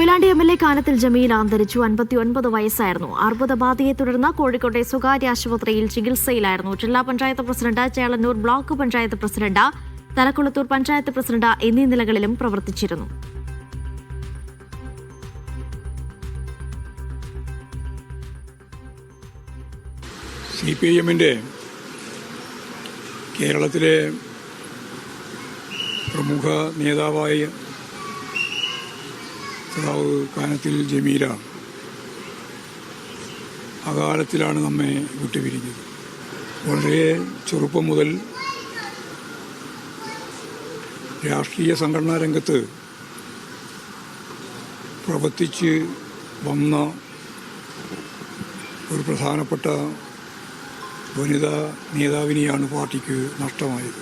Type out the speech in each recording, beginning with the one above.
Koyilandy MLA Kanathil Jameela അന്തരിച്ചു. 59 വയസ്സായിരുന്നു. അർബുദബാധയെ തുടർന്ന് കോഴിക്കോട്ടെ സ്വകാര്യ ആശുപത്രിയിൽ ചികിത്സയിലായിരുന്നു. ജില്ലാ panchayat president, Chelannur block panchayat president, Thalakkulathur panchayat president എന്നീ നിലകളിലും പ്രവർത്തിച്ചിരുന്നു. CPIM-ന്റെ കേരളത്തിലെ പ്രമുഖ നേതാവായ കാനത്തിൽ ജമീല അകാലത്തിലാണ് നമ്മെ വിട്ടുപിരിഞ്ഞത്. വളരെ ചെറുപ്പം മുതൽ രാഷ്ട്രീയ സംഘടനാ രംഗത്ത് പ്രവർത്തിച്ച് വന്ന ഒരു പ്രധാനപ്പെട്ട വനിതാ നേതാവിനെയാണ് പാർട്ടിക്ക് നഷ്ടമായത്.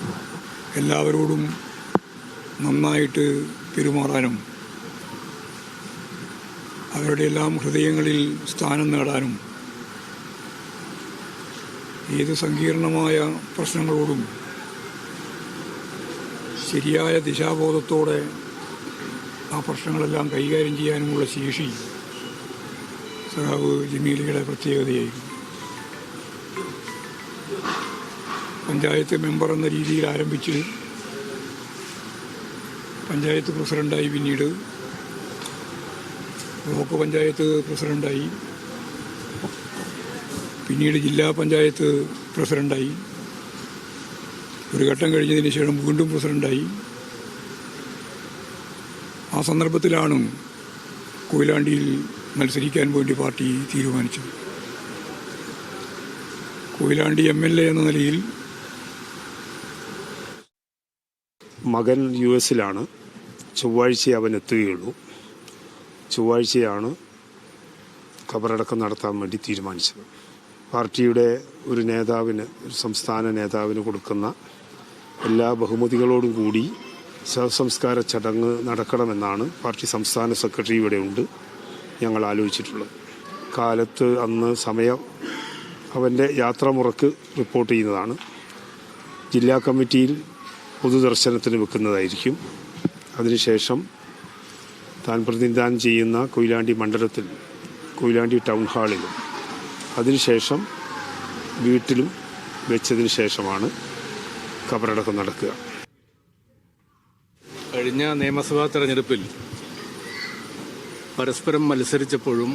എല്ലാവരോടും നന്നായിട്ട് പെരുമാറാനും അവരുടെ എല്ലാം ഹൃദയങ്ങളിൽ സ്ഥാനം നേടാനും ഏത് സങ്കീർണമായ പ്രശ്നങ്ങളോടും ശരിയായ ദിശാബോധത്തോടെ ആ പ്രശ്നങ്ങളെല്ലാം കൈകാര്യം ചെയ്യാനുമുള്ള ശേഷി സഖാവ് ജമീലയുടെ പ്രത്യേകതയായിരുന്നു. പഞ്ചായത്ത് മെമ്പർ എന്ന രീതിയിൽ ആരംഭിച്ച് പഞ്ചായത്ത് പ്രസിഡൻ്റായി, പിന്നീട് ബ്ലോക്ക് പഞ്ചായത്ത് പ്രസിഡൻ്റായി, പിന്നീട് ജില്ലാ പഞ്ചായത്ത് പ്രസിഡൻ്റായി, ഒരു ഘട്ടം കഴിഞ്ഞതിന് ശേഷം വീണ്ടും പ്രസിഡൻ്റായി. ആ സന്ദർഭത്തിലാണ് കൊയിലാണ്ടിയിൽ മത്സരിക്കാൻ വേണ്ടി പാർട്ടി തീരുമാനിച്ചത്. കൊയിലാണ്ടി MLA എന്ന നിലയിൽ മകൻ US-ലാണ്. ചൊവ്വാഴ്ച അവൻ എത്തുകയുള്ളൂ. ചൊവ്വാഴ്ചയാണ് ഖബറടക്കം നടത്താൻ വേണ്ടി തീരുമാനിച്ചത്. പാർട്ടിയുടെ ഒരു നേതാവിന്, ഒരു സംസ്ഥാന നേതാവിന് കൊടുക്കുന്ന എല്ലാ ബഹുമതികളോടും കൂടി ശവസംസ്കാര ചടങ്ങ് നടക്കണമെന്നാണ് പാർട്ടി സംസ്ഥാന സെക്രട്ടറി ഇവിടെ ഉണ്ട് ഞങ്ങൾ ആലോചിച്ചിട്ടുള്ളത്. കാലത്ത് അന്ന് സമയം അവൻ്റെ യാത്രാമുറക്ക് റിപ്പോർട്ട് ചെയ്യുന്നതാണ്. ജില്ലാ കമ്മിറ്റിയിൽ പൊതുദർശനത്തിന് വെക്കുന്നതായിരിക്കും. അതിനുശേഷം താൻ പ്രതിനിധാനം ചെയ്യുന്ന കൊയിലാണ്ടി മണ്ഡലത്തിൽ, കൊയിലാണ്ടി ടൗൺ ഹാളിലും, അതിനുശേഷം വീട്ടിലും വെച്ചതിന് ശേഷമാണ് ഖബറടക്കം നടക്കുക. കഴിഞ്ഞ നിയമസഭാ തെരഞ്ഞെടുപ്പിൽ പരസ്പരം മത്സരിച്ചപ്പോഴും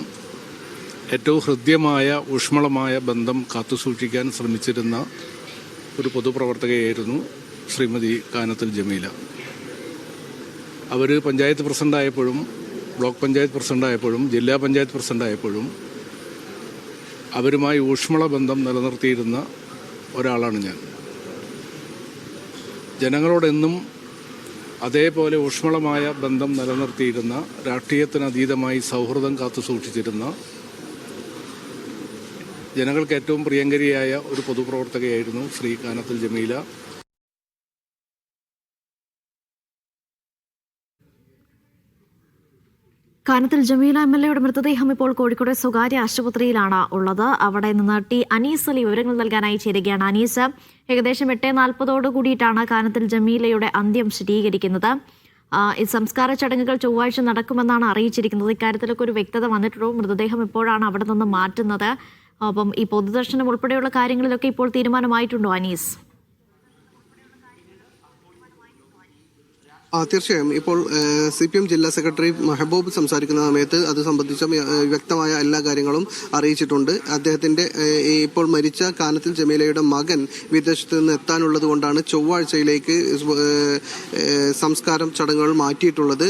ഏറ്റവും ഹൃദ്യമായ ഊഷ്മളമായ ബന്ധം കാത്തുസൂക്ഷിക്കാൻ ശ്രമിച്ചിരുന്ന ഒരു പൊതുപ്രവർത്തകയായിരുന്നു ശ്രീമതി കാനത്തിൽ ജമീല. അവർ പഞ്ചായത്ത് പ്രസിഡൻ്റായപ്പോഴും, ബ്ലോക്ക് പഞ്ചായത്ത് പ്രസിഡൻ്റായപ്പോഴും, ജില്ലാ പഞ്ചായത്ത് പ്രസിഡൻ്റായപ്പോഴും അവരുമായി ഊഷ്മള ബന്ധം നിലനിർത്തിയിരുന്ന ഒരാളാണ് ഞാൻ. ജനങ്ങളോടെന്നും അതേപോലെ ഊഷ്മളമായ ബന്ധം നിലനിർത്തിയിരുന്ന, രാഷ്ട്രീയത്തിനതീതമായി സൗഹൃദം കാത്തുസൂക്ഷിച്ചിരുന്ന, ജനങ്ങൾക്ക് ഏറ്റവും പ്രിയങ്കരിയായ ഒരു പൊതുപ്രവർത്തകയായിരുന്നു ശ്രീ കാനത്തിൽ ജമീല. കാനത്തിൽ ജമീല MLA-യുടെ മൃതദേഹം ഇപ്പോൾ കോഴിക്കോട് സ്വകാര്യ ആശുപത്രിയിലാണ് ഉള്ളത്. അവിടെ നിന്ന് T. അനീസ് അലി വിവരങ്ങൾ നൽകാനായി ചേരുകയാണ്. അനീസ്, ഏകദേശം 8:40 കൂടിയിട്ടാണ് കാനത്തിൽ ജമീലയുടെ അന്ത്യം സ്ഥിരീകരിക്കുന്നത്. ഈ സംസ്കാര ചടങ്ങുകൾ ചൊവ്വാഴ്ച നടക്കുമെന്നാണ് അറിയിച്ചിരിക്കുന്നത്. ഇക്കാര്യത്തിലൊക്കെ ഒരു വ്യക്തത വന്നിട്ടുള്ളൂ. മൃതദേഹം എപ്പോഴാണ് അവിടെ നിന്ന് മാറ്റുന്നത്? അപ്പം ഈ പൊതുദർശനം ഉൾപ്പെടെയുള്ള കാര്യങ്ങളിലൊക്കെ ഇപ്പോൾ തീരുമാനമായിട്ടുണ്ടോ അനീസ്? തീർച്ചയായും. ഇപ്പോൾ CPM ജില്ലാ സെക്രട്ടറി മെഹബൂബ് സംസാരിക്കുന്ന സമയത്ത് അത് സംബന്ധിച്ച വ്യക്തമായ എല്ലാ കാര്യങ്ങളും അറിയിച്ചിട്ടുണ്ട്. അദ്ദേഹത്തിന്റെ ഇപ്പോൾ മരിച്ച കാനത്തിൽ ജമീലയുടെ മകൻ വിദേശത്ത് നിന്ന് എത്താനുള്ളത് കൊണ്ടാണ് ചൊവ്വാഴ്ചയിലേക്ക് സംസ്കാരം ചടങ്ങുകൾ മാറ്റിയിട്ടുള്ളത്.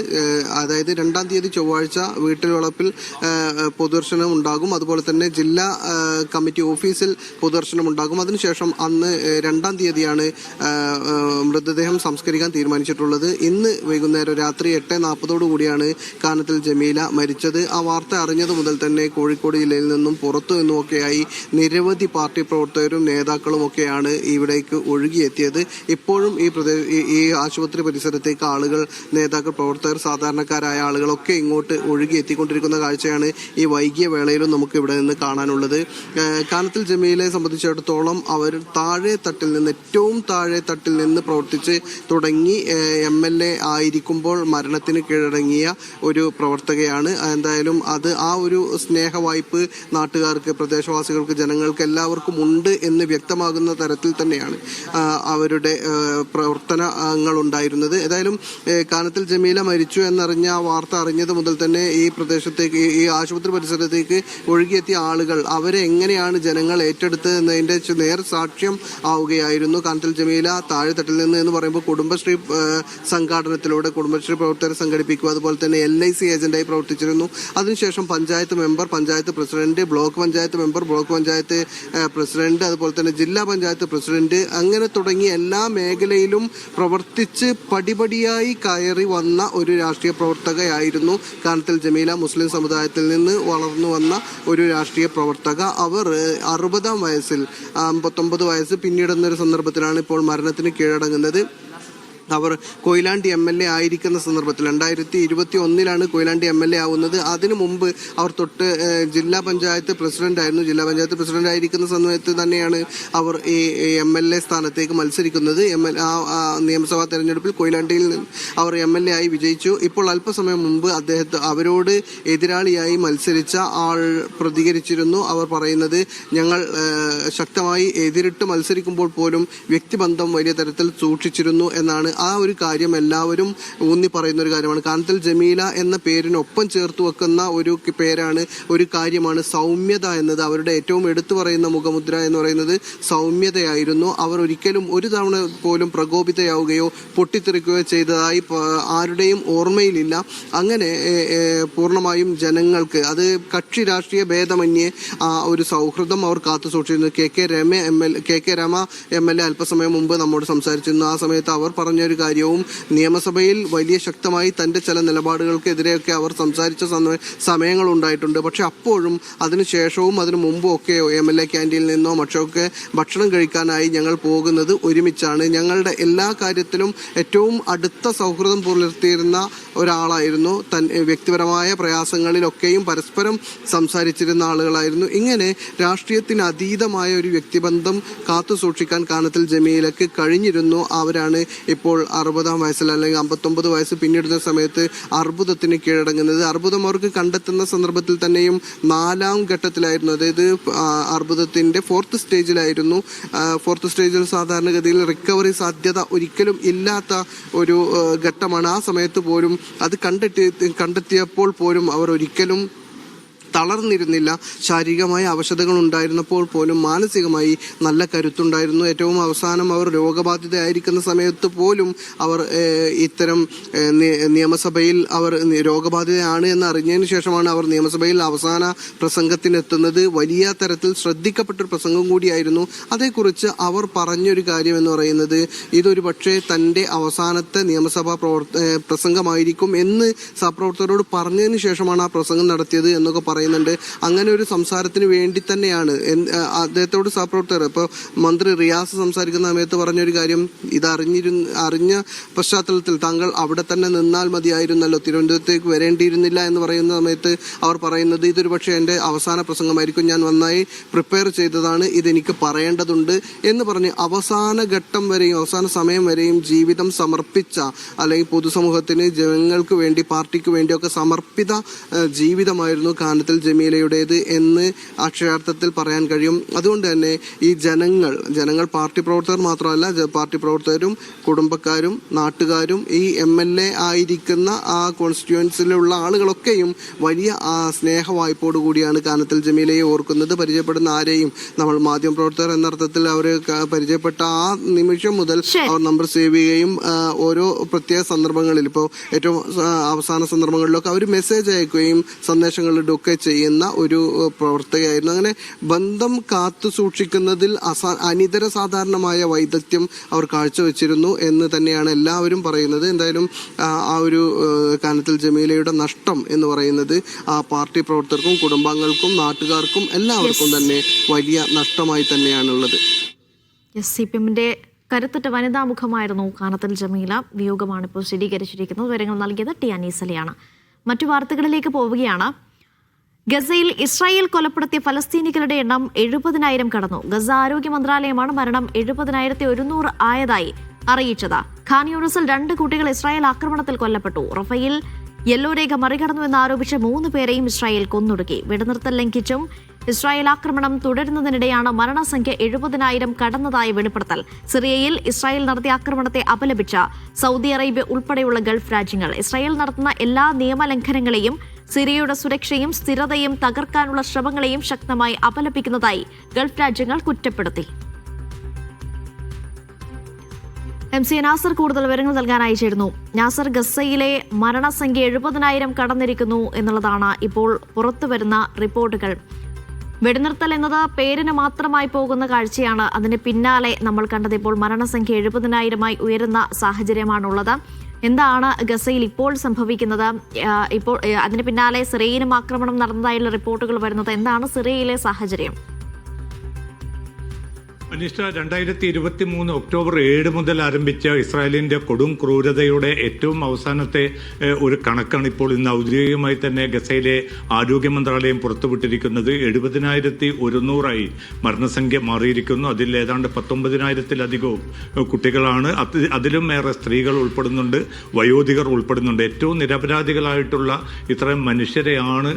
അതായത് 2-ാം തീയതി ചൊവ്വാഴ്ച വീട്ടുവളപ്പിൽ പൊതുദർശനം ഉണ്ടാകും. അതുപോലെ തന്നെ ജില്ലാ കമ്മിറ്റി ഓഫീസിൽ പൊതുദർശനം ഉണ്ടാകും. അതിനുശേഷം അന്ന് 2-ാം തീയതിയാണ് മൃതദേഹം സംസ്കരിക്കാൻ തീരുമാനിച്ചിട്ടുള്ളത്. ഇന്ന് വൈകുന്നേരം രാത്രി 8:40 കൂടിയാണ് കാനത്തിൽ ജമീല മരിച്ചത്. ആ വാർത്ത അറിഞ്ഞതു മുതൽ തന്നെ കോഴിക്കോട് ജില്ലയിൽ നിന്നും പുറത്തു നിന്നുമൊക്കെയായി നിരവധി പാർട്ടി പ്രവർത്തകരും നേതാക്കളും ഒക്കെയാണ് ഇവിടേക്ക് ഒഴുകിയെത്തിയത്. ഇപ്പോഴും ഈ ആശുപത്രി പരിസരത്തേക്ക് ആളുകൾ, നേതാക്കൾ, പ്രവർത്തകർ, സാധാരണക്കാരായ ആളുകളൊക്കെ ഇങ്ങോട്ട് ഒഴുകിയെത്തിക്കൊണ്ടിരിക്കുന്ന കാഴ്ചയാണ് ഈ വൈകിയ വേളയിലും നമുക്ക് ഇവിടെ നിന്ന് കാണാനുള്ളത്. കാനത്തിൽ ജമീലയെ സംബന്ധിച്ചിടത്തോളം അവർ ഏറ്റവും താഴെ തട്ടിൽ നിന്ന് പ്രവർത്തിച്ച് തുടങ്ങി MLA MLA ആയിരിക്കുമ്പോൾ മരണത്തിന് കീഴടങ്ങിയ ഒരു പ്രവർത്തകയാണ്. എന്തായാലും അത് ആ ഒരു സ്നേഹവായ്പ് നാട്ടുകാർക്ക്, പ്രദേശവാസികൾക്ക്, ജനങ്ങൾക്ക് എല്ലാവർക്കും ഉണ്ട് എന്ന് വ്യക്തമാകുന്ന തരത്തിൽ തന്നെയാണ് അവരുടെ പ്രവർത്തനങ്ങൾ ഉണ്ടായിരുന്നത്. ഏതായാലും കാനത്തിൽ ജമീല മരിച്ചു എന്നറിഞ്ഞ വാർത്ത അറിഞ്ഞത് മുതൽ തന്നെ ഈ പ്രദേശത്തേക്ക്, ഈ ആശുപത്രി പരിസരത്തേക്ക് ഒഴുകിയെത്തിയ ആളുകൾ അവരെ എങ്ങനെയാണ് ജനങ്ങൾ ഏറ്റെടുത്തത് എന്നതിന്റെ നേർ സാക്ഷ്യം ആവുകയായിരുന്നു. കാനത്തിൽ ജമീല താഴെത്തട്ടിൽ നിന്ന് എന്ന് പറയുമ്പോൾ കുടുംബശ്രീ സംഘാടനത്തിലൂടെ കുടുംബശ്രീ പ്രവർത്തകരെ സംഘടിപ്പിക്കുക, അതുപോലെ തന്നെ LIC ഏജന്റായി പ്രവർത്തിച്ചിരുന്നു. അതിനുശേഷം panchayat member, panchayat president, block panchayat member, block panchayat president, അതുപോലെ തന്നെ ജില്ലാ പഞ്ചായത്ത് പ്രസിഡന്റ്, അങ്ങനെ തുടങ്ങി എല്ലാ മേഖലയിലും പ്രവർത്തിച്ച് പടിപടിയായി കയറി വന്ന ഒരു രാഷ്ട്രീയ പ്രവർത്തകയായിരുന്നു കാനത്തിൽ ജമീല. മുസ്ലിം സമുദായത്തിൽ നിന്ന് വളർന്നു വന്ന ഒരു രാഷ്ട്രീയ പ്രവർത്തക. അവർ 60-ാം വയസ്സിൽ 59 വയസ്സ് പിന്നിടുന്നൊരു സന്ദർഭത്തിലാണ് ഇപ്പോൾ മരണത്തിന് കീഴടങ്ങുന്നത്. അവർ കൊയിലാണ്ടി MLA ആയിരിക്കുന്ന സന്ദർഭത്തിൽ 2021 കൊയിലാണ്ടി MLA ആവുന്നത്. അതിനു മുമ്പ് അവർ തൊട്ട് ജില്ലാ പഞ്ചായത്ത് പ്രസിഡന്റ് ആയിരുന്നു. ജില്ലാ പഞ്ചായത്ത് പ്രസിഡന്റ് ആയിരിക്കുന്ന സമയത്ത് തന്നെയാണ് അവർ ഈ MLA സ്ഥാനത്തേക്ക് മത്സരിക്കുന്നത്. നിയമസഭാ തെരഞ്ഞെടുപ്പിൽ കൊയിലാണ്ടിയിൽ നിന്ന് അവർ MLA ആയി വിജയിച്ചു. ഇപ്പോൾ അല്പസമയം മുമ്പ് അവരോട് എതിരാളിയായി മത്സരിച്ച ആൾ പ്രതികരിച്ചിരുന്നു. അവർ പറയുന്നത്, ഞങ്ങൾ ശക്തമായി എതിരിട്ട് മത്സരിക്കുമ്പോൾ പോലും വ്യക്തിബന്ധം വലിയ തരത്തിൽ സൂക്ഷിച്ചിരുന്നു എന്നാണ്. ആ ഒരു കാര്യം എല്ലാവരും ഊന്നി പറയുന്ന ഒരു കാര്യമാണ്. കാനത്തിൽ ജമീല എന്ന പേരിനൊപ്പം ചേർത്ത് വെക്കുന്ന ഒരു പേരാണ്, ഒരു കാര്യമാണ് സൗമ്യത എന്നത്. അവരുടെ ഏറ്റവും എടുത്തു പറയുന്ന മുഖമുദ്ര എന്ന് പറയുന്നത് സൗമ്യതയായിരുന്നു. അവർ ഒരിക്കലും ഒരു തവണ പോലും പ്രകോപിതയാവുകയോ പൊട്ടിത്തെറിക്കുകയോ ചെയ്തതായി ആരുടെയും ഓർമ്മയിലില്ല. അങ്ങനെ പൂർണ്ണമായും ജനങ്ങൾക്ക്, അത് കക്ഷി രാഷ്ട്രീയ ഭേദമന്യേ ഒരു സൗഹൃദം അവർ കാത്തു സൂക്ഷിച്ചിരുന്നു. KK രമ MLA അല്പസമയം മുമ്പ് നമ്മോട് സംസാരിച്ചിരുന്നു. ആ സമയത്ത് അവർ പറഞ്ഞ ഒരു കാര്യവും, നിയമസഭയിൽ വലിയ ശക്തമായി തന്റെ ചില നിലപാടുകൾക്കെതിരെയൊക്കെ അവർ സംസാരിച്ച സമയങ്ങൾ ഉണ്ടായിട്ടുണ്ട്. പക്ഷെ അപ്പോഴും അതിനുശേഷവും അതിനു മുമ്പും ഒക്കെ MLA ക്യാൻറ്റീനിൽ നിന്നോ മറ്റൊക്കെ ഭക്ഷണം കഴിക്കാനായി ഞങ്ങൾ പോകുന്നത് ഒരുമിച്ചാണ്. ഞങ്ങളുടെ എല്ലാ കാര്യത്തിലും ഏറ്റവും അടുത്ത സൗഹൃദം പുലർത്തിയിരുന്ന ഒരാളായിരുന്നു. വ്യക്തിപരമായ പ്രയാസങ്ങളിലൊക്കെയും പരസ്പരം സംസാരിച്ചിരുന്ന ആളുകളായിരുന്നു. ഇങ്ങനെ രാഷ്ട്രീയത്തിന് അതീതമായ ഒരു വ്യക്തിബന്ധം കാത്തു സൂക്ഷിക്കാൻ കാനത്തിൽ ജമീലക്ക് കഴിഞ്ഞിരുന്നു. അവരാണ് ഇപ്പോൾ 60-ാം വയസ്സിൽ അല്ലെങ്കിൽ 59 വയസ്സ് പിന്നിടുന്ന സമയത്ത് അർബുദത്തിന് കീഴടങ്ങുന്നത്. അർബുദം അവർക്ക് കണ്ടെത്തുന്ന സന്ദർഭത്തിൽ തന്നെയും 4-ാം ഘട്ടത്തിലായിരുന്നു. അതായത് അർബുദത്തിന്റെ 4th സ്റ്റേജിലായിരുന്നു. 4th സ്റ്റേജിൽ സാധാരണഗതിയിൽ റിക്കവറി സാധ്യത ഒരിക്കലും ഇല്ലാത്ത ഒരു ഘട്ടമാണ്. ആ സമയത്ത് പോലും അത് കണ്ടെത്തിയപ്പോൾ പോലും അവർ ഒരിക്കലും തളർന്നിരുന്നില്ല. ശാരീരികമായ അവശതകൾ ഉണ്ടായിരുന്നപ്പോൾ പോലും മാനസികമായി നല്ല കരുത്തുണ്ടായിരുന്നു. ഏറ്റവും അവസാനം അവർ രോഗബാധിതയായിരിക്കുന്ന സമയത്ത് പോലും അവർ ഇത്തരം നിയമസഭയിൽ അവർ രോഗബാധിതയാണ് എന്ന് അറിഞ്ഞതിന് ശേഷമാണ് അവർ നിയമസഭയിൽ അവസാന പ്രസംഗത്തിനെത്തുന്നത്. വലിയ തരത്തിൽ ശ്രദ്ധിക്കപ്പെട്ടൊരു പ്രസംഗം കൂടിയായിരുന്നു. അതേക്കുറിച്ച് അവർ പറഞ്ഞൊരു കാര്യം എന്ന് പറയുന്നത്, ഇതൊരു പക്ഷേ തൻ്റെ അവസാനത്തെ നിയമസഭാ പ്രസംഗമായിരിക്കും എന്ന് സഹപ്രവർത്തകരോട് പറഞ്ഞതിന് ശേഷമാണ് ആ പ്രസംഗം നടത്തിയത് എന്നൊക്കെ പറയുന്നുണ്ട്. അങ്ങനെ ഒരു സംസാരത്തിന് വേണ്ടി തന്നെയാണ് അദ്ദേഹത്തോട് സഹപ്രവർത്തകർ, ഇപ്പോൾ മന്ത്രി റിയാസ് സംസാരിക്കുന്ന സമയത്ത് പറഞ്ഞൊരു കാര്യം, ഇത് അറിഞ്ഞ പശ്ചാത്തലത്തിൽ താങ്കൾ അവിടെ തന്നെ നിന്നാൽ മതിയായിരുന്നല്ലോ, തിരുവനന്തപുരത്തേക്ക് വരേണ്ടിയിരുന്നില്ല എന്ന് പറയുന്ന സമയത്ത് അവർ പറയുന്നത്, ഇതൊരു പക്ഷേ എൻ്റെ അവസാന പ്രസംഗമായിരിക്കും, ഞാൻ നന്നായി പ്രിപ്പയർ ചെയ്തതാണ്, ഇതെനിക്ക് പറയേണ്ടതുണ്ട് എന്ന് പറഞ്ഞ് അവസാന ഘട്ടം വരെയും അവസാന സമയം വരെയും ജീവിതം സമർപ്പിച്ച, അല്ലെങ്കിൽ പൊതുസമൂഹത്തിന്, ജനങ്ങൾക്ക് വേണ്ടി, പാർട്ടിക്ക് വേണ്ടിയൊക്കെ സമർപ്പിത ജീവിതമായിരുന്നു കാനത്തിൽ ജമീലയുടേത് എന്ന് അക്ഷരാർത്ഥത്തിൽ പറയാൻ കഴിയും. അതുകൊണ്ട് തന്നെ ഈ ജനങ്ങൾ പാർട്ടി പ്രവർത്തകർ മാത്രമല്ല, പാർട്ടി പ്രവർത്തകരും കുടുംബക്കാരും നാട്ടുകാരും ഈ MLA ആയിരിക്കുന്ന ആ കോൺസ്റ്റിറ്റ്യുവൻസിലുള്ള ആളുകളൊക്കെയും വലിയ സ്നേഹവായ്പോടു കൂടിയാണ് കാനത്തിൽ ജമീലയെ ഓർക്കുന്നത്. പരിചയപ്പെടുന്ന ആരെയും നമ്മൾ മാധ്യമപ്രവർത്തകർ എന്നർത്ഥത്തിൽ അവർ പരിചയപ്പെട്ട ആ നിമിഷം മുതൽ അവർ നമ്പർ സേവ് ചെയ്യുകയും ഓരോ പ്രത്യേക സന്ദർഭങ്ങളിൽ, ഇപ്പോൾ ഏറ്റവും അവസാന സന്ദർഭങ്ങളിലൊക്കെ അവർ മെസ്സേജ് അയക്കുകയും സന്ദേശങ്ങളിലൊക്കെ ചെയ്യുന്ന ഒരു പ്രവർത്തകയായിരുന്നു. അങ്ങനെ ബന്ധം കാത്തു സൂക്ഷിക്കുന്നതിൽ അനിതര സാധാരണമായ വൈദഗ്ധ്യം അവർ കാഴ്ചവെച്ചിരുന്നു എന്ന് തന്നെയാണ് എല്ലാവരും പറയുന്നത്. എന്തായാലും ആ ഒരു കാനത്തിൽ ജമീലയുടെ നഷ്ടം എന്ന് പറയുന്നത് ആ പാർട്ടി പ്രവർത്തകർക്കും കുടുംബാംഗങ്ങൾക്കും നാട്ടുകാർക്കും എല്ലാവർക്കും തന്നെ വലിയ നഷ്ടമായി തന്നെയാണുള്ളത്. CPMന്റെ കരുത്തുറ്റ വനിതാ മുഖമായിരുന്നു കാനത്തിൽ ജമീല. വിയോഗമാണ് ഇപ്പോൾ സ്ഥിരീകരിച്ചിരിക്കുന്നത്. വിവരങ്ങൾ നൽകിയത് T അനീസലയാണ്. മറ്റു വാർത്തകളിലേക്ക് പോവുകയാണ്. ഗസയിൽ ഇസ്രായേൽ കൊലപ്പെടുത്തിയ ഫലസ്തീനികളുടെ എണ്ണം 70,000 കടന്നു. ഗസ ആരോഗ്യ മന്ത്രാലയമാണ് മരണം 70,100 ആയതായി അറിയിച്ചത്. ഖാൻ യൂണിസിൽ 2 കുട്ടികൾ ഇസ്രായേൽ ആക്രമണത്തിൽ കൊല്ലപ്പെട്ടു. റഫയിൽ യെല്ലോ രേഖ മറികടന്നുവെന്ന് ആരോപിച്ച് 3 പേരെയും ഇസ്രായേൽ കൊന്നൊടുക്കി. വെടിനിർത്തൽ ലംഘിച്ചും ഇസ്രായേൽ ആക്രമണം തുടരുന്നതിനിടെയാണ് മരണസംഖ്യ 70,000 കടന്നതായി വെളിപ്പെടുത്തൽ. സിറിയയിൽ ഇസ്രായേൽ നടത്തിയ ആക്രമണത്തെ അപലപിച്ച സൗദി അറേബ്യ ഉൾപ്പെടെയുള്ള ഗൾഫ് രാജ്യങ്ങൾ ഇസ്രായേൽ നടത്തുന്ന എല്ലാ നിയമലംഘനങ്ങളെയും സിറിയയുടെ സുരക്ഷയും സ്ഥിരതയും തകർക്കാനുള്ള ശ്രമങ്ങളെയും ശക്തമായി അപലപിക്കുന്നതായി ഗൾഫ് രാജ്യങ്ങൾ കുറ്റപ്പെടുത്തി. MC നാസർ കൂടുതൽ വിവരങ്ങൾ നൽകാനായി ചേരുന്നു. നാസർ, ഗസയിലെ മരണസംഖ്യ 70,000 കടന്നിരിക്കുന്നു എന്നുള്ളതാണ് ഇപ്പോൾ പുറത്തുവരുന്ന റിപ്പോർട്ടുകൾ. വെടിനിർത്തൽ എന്നത് പേരിന് മാത്രമായി പോകുന്ന കാഴ്ചയാണ്. അതിന് പിന്നാലെ നമ്മൾ കണ്ടത് ഇപ്പോൾ മരണസംഖ്യ 70,000-ആയി ഉയരുന്ന സാഹചര്യമാണുള്ളത്. എന്താണ് ഗസയിൽ ഇപ്പോൾ സംഭവിക്കുന്നത്? ഇപ്പോൾ അതിന് പിന്നാലെ സിറിയയിലും ആക്രമണം നടന്നതായുള്ള റിപ്പോർട്ടുകൾ വരുന്നത്. എന്താണ് സിറിയയിലെ സാഹചര്യം? അനിഷ്ട, 2023 ഒക്ടോബർ 7 മുതൽ ആരംഭിച്ച ഇസ്രായേലിന്റെ കൊടും ക്രൂരതയുടെ ഏറ്റവും അവസാനത്തെ ഒരു കണക്കാണ് ഇപ്പോൾ ഇന്ന് ഔദ്യോഗികമായി തന്നെ ഗസയിലെ ആരോഗ്യ മന്ത്രാലയം പുറത്തുവിട്ടിരിക്കുന്നത്. 70,100-ആയി മരണസംഖ്യ മാറിയിരിക്കുന്നു. അതിൽ ഏതാണ്ട് 19,000-ലധികവും കുട്ടികളാണ്. അതിലും ഏറെ സ്ത്രീകൾ ഉൾപ്പെടുന്നുണ്ട്, വയോധികർ ഉൾപ്പെടുന്നുണ്ട്. ഏറ്റവും നിരപരാധികളായിട്ടുള്ള ഇത്രയും മനുഷ്യരെയാണ്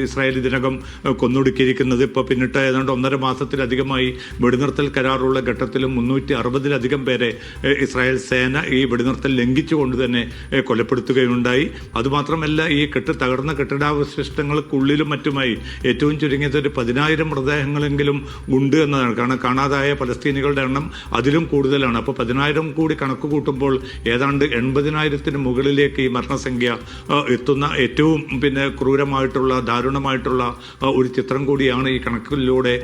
ഇസ്രായേൽ ഇതിനകം കൊന്നൊടുക്കിയിരിക്കുന്നത്. ഇപ്പോൾ പിന്നിട്ട് ഏതാണ്ട് 1.5 മാസത്തിലധികമായി വെടിനിർത്തൽ കരാറുള്ള ഘട്ടത്തിലും 360-ലധികം പേരെ ഇസ്രായേൽ സേന ഈ വെടിനിർത്തൽ ലംഘിച്ചുകൊണ്ട് തന്നെ കൊലപ്പെടുത്തുകയുണ്ടായി. അതുമാത്രമല്ല, ഈ തകർന്ന കെട്ടിടാവശിഷ്ടങ്ങൾക്കുള്ളിലും മറ്റുമായി ഏറ്റവും ചുരുങ്ങിയത് ഒരു 10,000 മൃതദേഹങ്ങളെങ്കിലും ഉണ്ട് എന്നതാണ്. കാരണം കാണാതായ പലസ്തീനികളുടെ എണ്ണം അതിലും കൂടുതലാണ്. അപ്പോൾ 10,000 കൂടി കണക്ക് കൂട്ടുമ്പോൾ ഏതാണ്ട് 80,000-ന് മുകളിലേക്ക് ഈ മരണസംഖ്യ എത്തുന്ന ഏറ്റവും ക്രൂരമായിട്ടുള്ള ദാരുണമായിട്ടുള്ള ഒരു ചിത്രം കൂടിയാണ് ഈ കണക്കിലൂടെ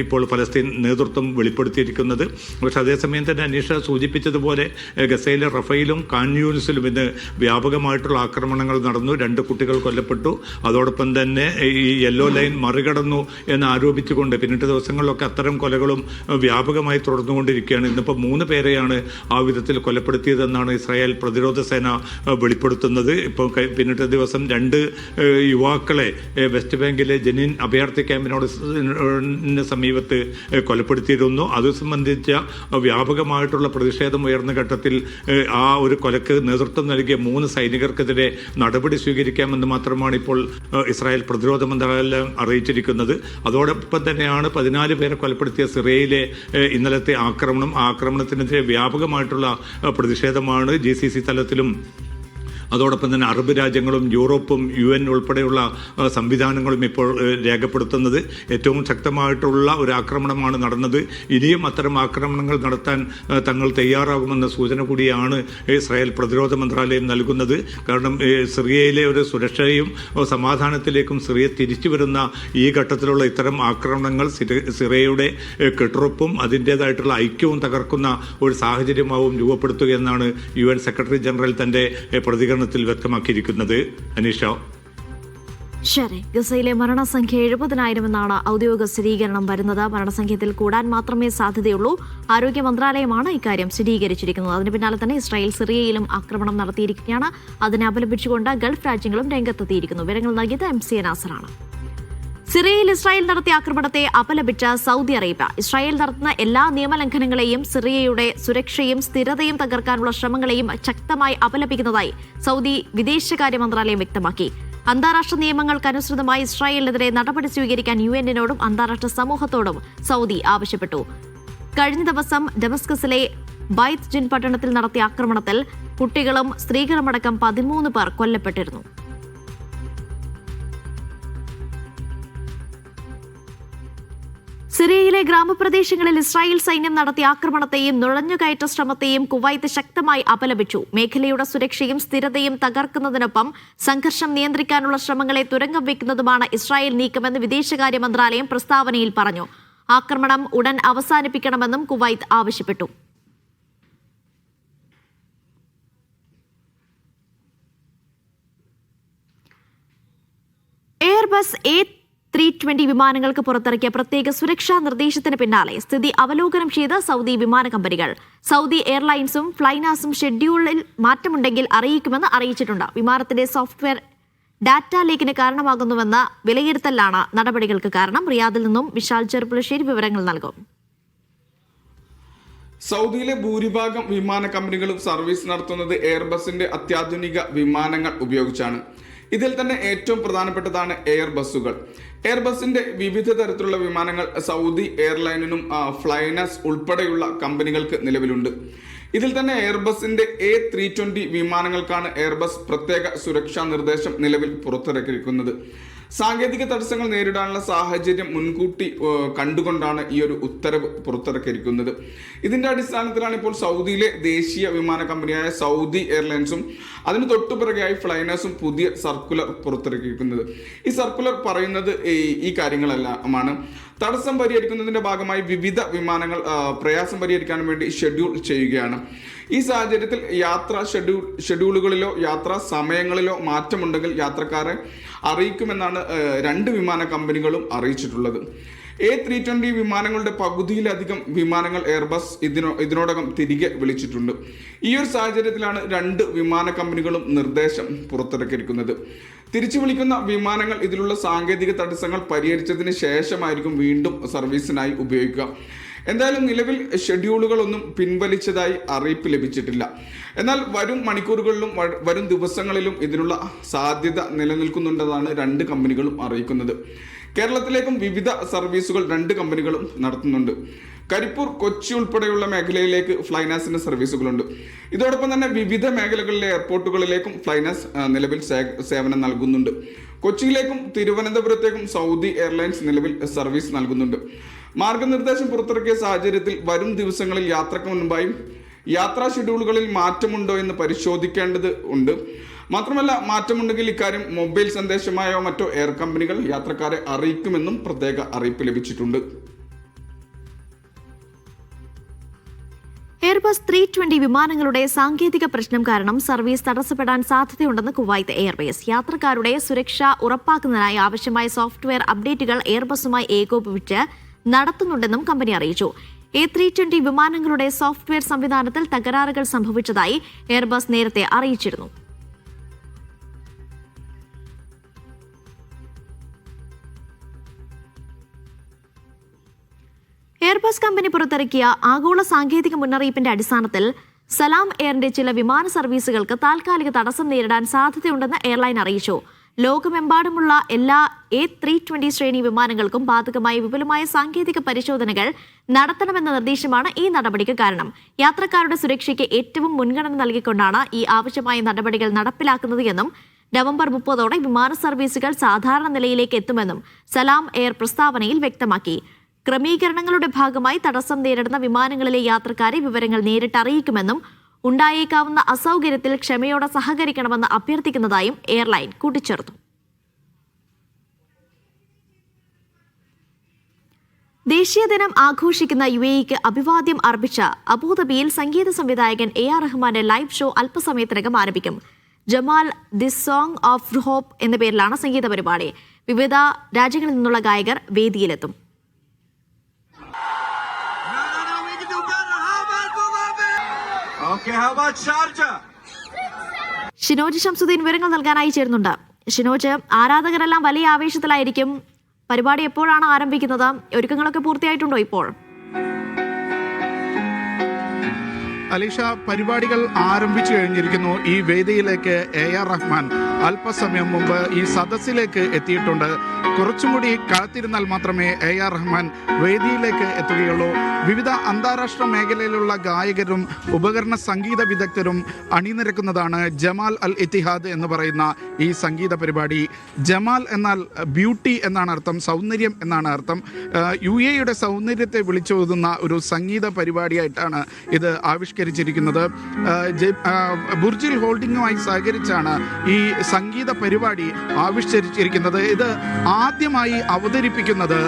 ഇപ്പോൾ പലസ്തീൻ നേതൃത്വം വെളിപ്പെടുത്തിയിരിക്കുന്നത്. പക്ഷെ അതേസമയം തന്നെ അനീഷ സൂചിപ്പിച്ചതുപോലെ ഗസയിലെ റഫയിലും ഖാൻ യൂനിസിലും ഇന്ന് വ്യാപകമായിട്ടുള്ള ആക്രമണങ്ങൾ നടന്നു. 2 കുട്ടികൾ കൊല്ലപ്പെട്ടു. അതോടൊപ്പം തന്നെ ഈ യെല്ലോ ലൈൻ മറികടന്നു എന്ന് ആരോപിച്ചുകൊണ്ട് പിന്നിട്ട് ദിവസങ്ങളിലൊക്കെ അത്തരം കൊലകളും വ്യാപകമായി തുടർന്നുകൊണ്ടിരിക്കുകയാണ്. ഇന്നിപ്പോൾ 3 പേരെയാണ് ആ വിധത്തിൽ കൊലപ്പെടുത്തിയതെന്നാണ് ഇസ്രായേൽ പ്രതിരോധ സേന വെളിപ്പെടുത്തുന്നത്. ഇപ്പോൾ പിന്നിട്ട ദിവസം 2 യുവാക്കളെ വെസ്റ്റ് ബാങ്കിലെ ജനീൻ അഭയാർത്ഥി ക്യാമ്പിനോട് സമീപത്ത് കൊലപ്പെടുത്തിയിരുന്നു. അത് സംബന്ധിച്ച വ്യാപകമായിട്ടുള്ള പ്രതിഷേധം ഉയർന്ന ഘട്ടത്തിൽ ആ ഒരു കൊലക്ക് നേതൃത്വം നൽകിയ 3 സൈനികർക്കെതിരെ നടപടി സ്വീകരിക്കാമെന്ന് മാത്രമാണ് ഇപ്പോൾ ഇസ്രായേൽ പ്രതിരോധ മന്ത്രാലയം അറിയിച്ചിരിക്കുന്നത്. അതോടൊപ്പം തന്നെയാണ് 14 പേരെ കൊലപ്പെടുത്തിയ സിറിയയിലെ ഇന്നലത്തെ ആക്രമണം. ആ ആക്രമണത്തിനെതിരെ വ്യാപകമായിട്ടുള്ള പ്രതിഷേധമാണ് GCC തലത്തിലും അതോടൊപ്പം തന്നെ അറബ് രാജ്യങ്ങളും യൂറോപ്പും UN ഉൾപ്പെടെയുള്ള സംവിധാനങ്ങളും ഇപ്പോൾ രേഖപ്പെടുത്തുന്നത്. ഏറ്റവും ശക്തമായിട്ടുള്ള ഒരു ആക്രമണമാണ് നടന്നത്. ഇനിയും അത്തരം ആക്രമണങ്ങൾ നടത്താൻ തങ്ങൾ തയ്യാറാകുമെന്ന സൂചന കൂടിയാണ് ഇസ്രായേൽ പ്രതിരോധ മന്ത്രാലയം നൽകുന്നത്. കാരണം സിറിയയിലെ ഒരു സുരക്ഷയും സമാധാനത്തിലേക്കും സിറിയ തിരിച്ചു വരുന്ന ഈ ഘട്ടത്തിലുള്ള ഇത്തരം ആക്രമണങ്ങൾ സിറിയയുടെ കെട്ടുറപ്പും അതിൻ്റേതായിട്ടുള്ള ഐക്യവും തകർക്കുന്ന ഒരു സാഹചര്യമാവും രൂപപ്പെടുത്തുകയെന്നാണ് UN സെക്രട്ടറി ജനറൽ തന്റെ പ്രതികരണത്തിൽ വ്യക്തമാക്കിയിരിക്കുന്നത്. അനീഷ, ശരി. ഗസയിലെ മരണസംഖ്യ 70,000 എന്നാണ് ഔദ്യോഗിക സ്ഥിരീകരണം വരുന്നത്. മരണസംഖ്യത്തിൽ കൂടാൻ മാത്രമേ സാധ്യതയുള്ളൂ. ആരോഗ്യ മന്ത്രാലയമാണ് ഇക്കാര്യം സ്ഥിരീകരിച്ചിരിക്കുന്നത്. അതിന് പിന്നാലെ തന്നെ ഇസ്രായേൽ സിറിയയിലും ആക്രമണം നടത്തിയിരിക്കുകയാണ്. അതിനെ അപലപിച്ചുകൊണ്ട് ഗൾഫ് രാജ്യങ്ങളും രംഗത്തെത്തിയിരിക്കുന്നു. വിവരങ്ങൾ നൽകിയത് MC നാസറാണ്. സിറിയയിൽ ഇസ്രായേൽ നടത്തിയ ആക്രമണത്തെ അപലപിച്ച സൗദി അറേബ്യ ഇസ്രായേൽ നടത്തുന്ന എല്ലാ നിയമലംഘനങ്ങളെയും സിറിയയുടെ സുരക്ഷയും സ്ഥിരതയും തകർക്കാനുള്ള ശ്രമങ്ങളെയും ശക്തമായി അപലപിക്കുന്നതായി സൗദി വിദേശകാര്യ മന്ത്രാലയം വ്യക്തമാക്കി. അന്താരാഷ്ട്ര നിയമങ്ങൾക്കനുസൃതമായി ഇസ്രായേലിനെതിരെ നടപടി സ്വീകരിക്കാൻ UN-നോടും അന്താരാഷ്ട്ര സമൂഹത്തോടും സൗദി ആവശ്യപ്പെട്ടു. കഴിഞ്ഞ ദിവസം ഡമസ്കസിലെ ബൈത്ത് ജിൻ പട്ടണത്തിൽ നടത്തിയ ആക്രമണത്തിൽ കുട്ടികളും സ്ത്രീകളുമടക്കം 13 പേർ കൊല്ലപ്പെട്ടിരുന്നു. സിറിയയിലെ ഗ്രാമപ്രദേശങ്ങളിൽ ഇസ്രായേൽ സൈന്യം നടത്തിയ ആക്രമണത്തെയും നുഴഞ്ഞുകയറ്റ ശ്രമത്തെയും കുവൈത്ത് ശക്തമായി അപലപിച്ചു. മേഖലയുടെ സുരക്ഷയും സ്ഥിരതയും തകർക്കുന്നതിനൊപ്പം സംഘർഷം നിയന്ത്രിക്കാനുള്ള ശ്രമങ്ങളെ തുരങ്കം വയ്ക്കുന്നതുമാണ് ഇസ്രായേൽ നീക്കമെന്ന് വിദേശകാര്യ മന്ത്രാലയം പ്രസ്താവനയിൽ പറഞ്ഞു. ആക്രമണം ഉടൻ അവസാനിപ്പിക്കണമെന്നും കുവൈത്ത് ആവശ്യപ്പെട്ടു. എയർബസ് A320 വിമാനങ്ങൾക്ക് പുറത്തിറക്കിയ പ്രത്യേക സുരക്ഷാ നിർദ്ദേശത്തിന് പിന്നാലെ സ്ഥിതി അവലോകനം ചെയ്ത് സൗദി വിമാന കമ്പനികൾ. സൗദി എയർലൈൻസും ഫ്ലൈനാസും ഷെഡ്യൂളിൽ മാറ്റമുണ്ടെങ്കിൽ അറിയിക്കുമെന്ന് അറിയിച്ചിട്ടുണ്ട്. വിമാനത്തിന്റെ സോഫ്റ്റ്വെയർ ഡാറ്റ ലീക്കിന് കാരണമാകുന്നുവെന്ന വിലയിരുത്തലാണ് നടപടികൾക്ക് കാരണം. റിയാദിൽ നിന്നും വിശാൽ ചെറുപ്പുളശ്ശേരി വിവരങ്ങൾ നൽകും. സൗദിയിലെ ഭൂരിഭാഗം വിമാന കമ്പനികളും സർവീസ് നടത്തുന്നത് എയർബസിന്റെ അത്യാധുനിക വിമാനങ്ങൾ ഉപയോഗിച്ചാണ്. ഇതിൽ തന്നെ ഏറ്റവും പ്രധാനപ്പെട്ടതാണ് എയർബസുകൾ. എയർബസിന്റെ വിവിധ തരത്തിലുള്ള വിമാനങ്ങൾ സൗദി എയർലൈനിനും ഫ്ലൈനസ് ഉൾപ്പെടെയുള്ള കമ്പനികൾക്ക് നിലവിലുണ്ട്. ഇതിൽ തന്നെ എയർബസിന്റെ A320 വിമാനങ്ങൾക്കാണ് എയർബസ് പ്രത്യേക സുരക്ഷാ നിർദ്ദേശം നിലവിൽ പുറത്തിറക്കിയിരിക്കുന്നത്. സാങ്കേതിക തടസ്സങ്ങൾ നേരിടാനുള്ള സാഹചര്യം മുൻകൂട്ടി കണ്ടുകൊണ്ടാണ് ഈ ഒരു ഉത്തരവ് പുറത്തിറക്കിയിരിക്കുന്നത്. ഇതിന്റെ അടിസ്ഥാനത്തിലാണ് ഇപ്പോൾ സൗദിയിലെ ദേശീയ വിമാന കമ്പനിയായ സൗദി എയർലൈൻസും അതിന് തൊട്ടുപിറകെയായി ഫ്ലൈനസും പുതിയ സർക്കുലർ പുറത്തിറക്കിയിരിക്കുന്നത്. ഈ സർക്കുലർ പറയുന്നത് ഈ കാര്യങ്ങളെല്ലാമാണ്. തടസ്സം പരിഹരിക്കുന്നതിന്റെ ഭാഗമായി വിവിധ വിമാനങ്ങൾ പ്രയാസം പരിഹരിക്കാൻ വേണ്ടി ഷെഡ്യൂൾ ചെയ്യുകയാണ്. ഈ സാഹചര്യത്തിൽ യാത്രാ ഷെഡ്യൂളുകളിലോ യാത്രാ സമയങ്ങളിലോ മാറ്റമുണ്ടെങ്കിൽ യാത്രക്കാരെ അറിയിക്കുമെന്നാണ് രണ്ട് വിമാന കമ്പനികളും അറിയിച്ചിട്ടുള്ളത്. A320 വിമാനങ്ങളുടെ പകുതിയിലധികം വിമാനങ്ങൾ എയർബസ് ഇതിനോടകം തിരികെ വിളിച്ചിട്ടുണ്ട്. ഈ ഒരു സാഹചര്യത്തിലാണ് രണ്ട് വിമാന കമ്പനികളും നിർദ്ദേശം പുറത്തിറക്കിയിരിക്കുന്നത്. തിരിച്ചു വിളിക്കുന്ന വിമാനങ്ങൾ ഇതിലുള്ള സാങ്കേതിക തടസ്സങ്ങൾ പരിഹരിച്ചതിന് ശേഷമായിരിക്കും വീണ്ടും സർവീസിനായി ഉപയോഗിക്കുക. എന്തായാലും നിലവിൽ ഷെഡ്യൂളുകളൊന്നും പിൻവലിച്ചതായി അറിയിപ്പ് ലഭിച്ചിട്ടില്ല. എന്നാൽ വരും മണിക്കൂറുകളിലും വരും ദിവസങ്ങളിലും ഇതിനുള്ള സാധ്യത നിലനിൽക്കുന്നുണ്ടെന്നാണ് രണ്ട് കമ്പനികളും അറിയിക്കുന്നത്. കേരളത്തിലേക്കും വിവിധ സർവീസുകൾ രണ്ട് കമ്പനികളും നടത്തുന്നുണ്ട്. കരിപ്പൂർ, കൊച്ചി ഉൾപ്പെടെയുള്ള മേഖലയിലേക്ക് ഫ്ലൈനാസിന്റെ സർവീസുകളുണ്ട്. ഇതോടൊപ്പം തന്നെ വിവിധ മേഖലകളിലെ എയർപോർട്ടുകളിലേക്കും ഫ്ലൈനാസ് നിലവിൽ സേവനം നൽകുന്നുണ്ട്. കൊച്ചിയിലേക്കും തിരുവനന്തപുരത്തേക്കും സൗദി എയർലൈൻസ് നിലവിൽ സർവീസ് നൽകുന്നുണ്ട്. മാർഗനിർദ്ദേശം പുറത്തിറക്കിയ സാഹചര്യത്തിൽ വരും ദിവസങ്ങളിൽ യാത്രയ്ക്ക് മുൻപായും യാത്രാ ഷെഡ്യൂളുകളിൽ മാറ്റമുണ്ടോ എന്ന് പരിശോധിക്കേണ്ടത് ഉണ്ട്. മാത്രമല്ല, മാറ്റമുണ്ടെങ്കിൽ ഇക്കാര്യം മൊബൈൽ സന്ദേശമായോ മറ്റോ എയർ കമ്പനികൾ യാത്രക്കാരെ അറിയിക്കുമെന്നും പ്രത്യേക അറിയിപ്പ് ലഭിച്ചിട്ടുണ്ട്. എയർബസ് 320 വിമാനങ്ങളുടെ സാങ്കേതിക പ്രശ്നം കാരണം സർവീസ് തടസ്സപ്പെടാൻ സാധ്യതയുണ്ടെന്ന് കുവൈത്ത് എയർവേസ്. യാത്രക്കാരുടെ സുരക്ഷ ഉറപ്പാക്കുന്നതിനായി ആവശ്യമായ സോഫ്റ്റ്വെയർ അപ്ഡേറ്റുകൾ എയർബസുമായി ഏകോപിപ്പിച്ച് നടത്തുന്നുണ്ടെന്നും കമ്പനി അറിയിച്ചു. A320 വിമാനങ്ങളുടെ സോഫ്റ്റ്വെയർ സംവിധാനത്തിൽ തകരാറുകൾ സംഭവിച്ചതായി എയർബസ് നേരത്തെ അറിയിച്ചിരുന്നു. എയർബസ് കമ്പനി പുറത്തിറക്കിയ ആഗോള സാങ്കേതിക മുന്നറിയിപ്പിന്റെ അടിസ്ഥാനത്തിൽ സലാം എയറിന്റെ ചില വിമാന സർവീസുകൾക്ക് താൽക്കാലിക തടസ്സം നേരിടാൻ സാധ്യതയുണ്ടെന്ന് എയർലൈൻ അറിയിച്ചു. ലോകമെമ്പാടുമുള്ള എല്ലാ A320 ശ്രേണി വിമാനങ്ങൾക്കും ബാധകമായ വിപുലമായ സാങ്കേതിക പരിശോധനകൾ നടത്തണമെന്ന നിർദ്ദേശമാണ് ഈ നടപടിക്ക് കാരണം. യാത്രക്കാരുടെ സുരക്ഷയ്ക്ക് ഏറ്റവും മുൻഗണന നൽകിക്കൊണ്ടാണ് ഈ ആവശ്യമായ നടപടികൾ നടപ്പിലാക്കുന്നത് എന്നും നവംബർ 30 വിമാന സർവീസുകൾ സാധാരണ നിലയിലേക്ക് എത്തുമെന്നും സലാം എയർ പ്രസ്താവനയിൽ വ്യക്തമാക്കി. ക്രമീകരണങ്ങളുടെ ഭാഗമായി തടസ്സം നേരിടുന്ന വിമാനങ്ങളിലെ യാത്രക്കാരെ വിവരങ്ങൾ നേരിട്ട് അറിയിക്കുമെന്നും ഉണ്ടായേക്കാവുന്ന അസൗകര്യത്തിൽ ക്ഷമയോടെ സഹകരിക്കണമെന്ന് അഭ്യർത്ഥിക്കുന്നതായും എയർലൈൻ കൂട്ടിച്ചേർത്തു. ദേശീയ ദിനം ആഘോഷിക്കുന്ന UAEക്ക് അഭിവാദ്യം അർപ്പിച്ച അബുദാബിയിൽ സംഗീത സംവിധായകൻ AR റഹ്മാന്റെ ലൈവ് ഷോ അല്പസമയത്തിനകം ആരംഭിക്കും. Jamal the Song of Hope എന്ന പേരിലാണ് സംഗീത പരിപാടി. വിവിധ രാജ്യങ്ങളിൽ നിന്നുള്ള ഗായകർ വേദിയിലെത്തും. ഷിനോജ് ഷംസുദ്ദീൻ വിവരങ്ങൾ നൽകാനായി ചേരുന്നുണ്ട്. ഷിനോജ്, ആരാധകരെല്ലാം വലിയ ആവേശത്തിലായിരിക്കും. പരിപാടി എപ്പോഴാണ് ആരംഭിക്കുന്നത്? ഒരുക്കങ്ങളൊക്കെ പൂർത്തിയായിട്ടുണ്ടോ ഇപ്പോൾ? അലീഷ, പരിപാടികൾ ആരംഭിച്ചു കഴിഞ്ഞിരിക്കുന്നു. ഈ വേദിയിലേക്ക് AR റഹ്മാൻ അല്പസമയം മുമ്പ് ഈ സദസ്സിലേക്ക് എത്തിയിട്ടുണ്ട്. കുറച്ചുകൂടി കാത്തിരുന്നാൽ മാത്രമേ AR റഹ്മാൻ വേദിയിലേക്ക് എത്തുകയുള്ളൂ. വിവിധ അന്താരാഷ്ട്ര മേഖലയിലുള്ള ഗായകരും ഉപകരണ സംഗീത വിദഗ്ധരും അണിനിരക്കുന്നതാണ് ജമാൽ അൽ ഇത്തിഹാദ് എന്ന് പറയുന്ന ഈ സംഗീത പരിപാടി. ജമാൽ എന്നാൽ ബ്യൂട്ടി എന്നാണ് അർത്ഥം, സൗന്ദര്യം എന്നാണ് അർത്ഥം. UAEയുടെ സൗന്ദര്യത്തെ വിളിച്ചോതുന്ന ഒരു സംഗീത പരിപാടിയായിട്ടാണ് ഇത് ആവിഷ്കരിച്ചിരിക്കുന്നത്. ബുർജിൽ ഹോൾഡിംഗുമായി സഹകരിച്ചാണ് ഈ സംഗീത പരിപാടി ആവിഷ്കരിച്ചിരിക്കുന്നത്. ഇത് ആദ്യമായി അവതരിപ്പിക്കുന്നത്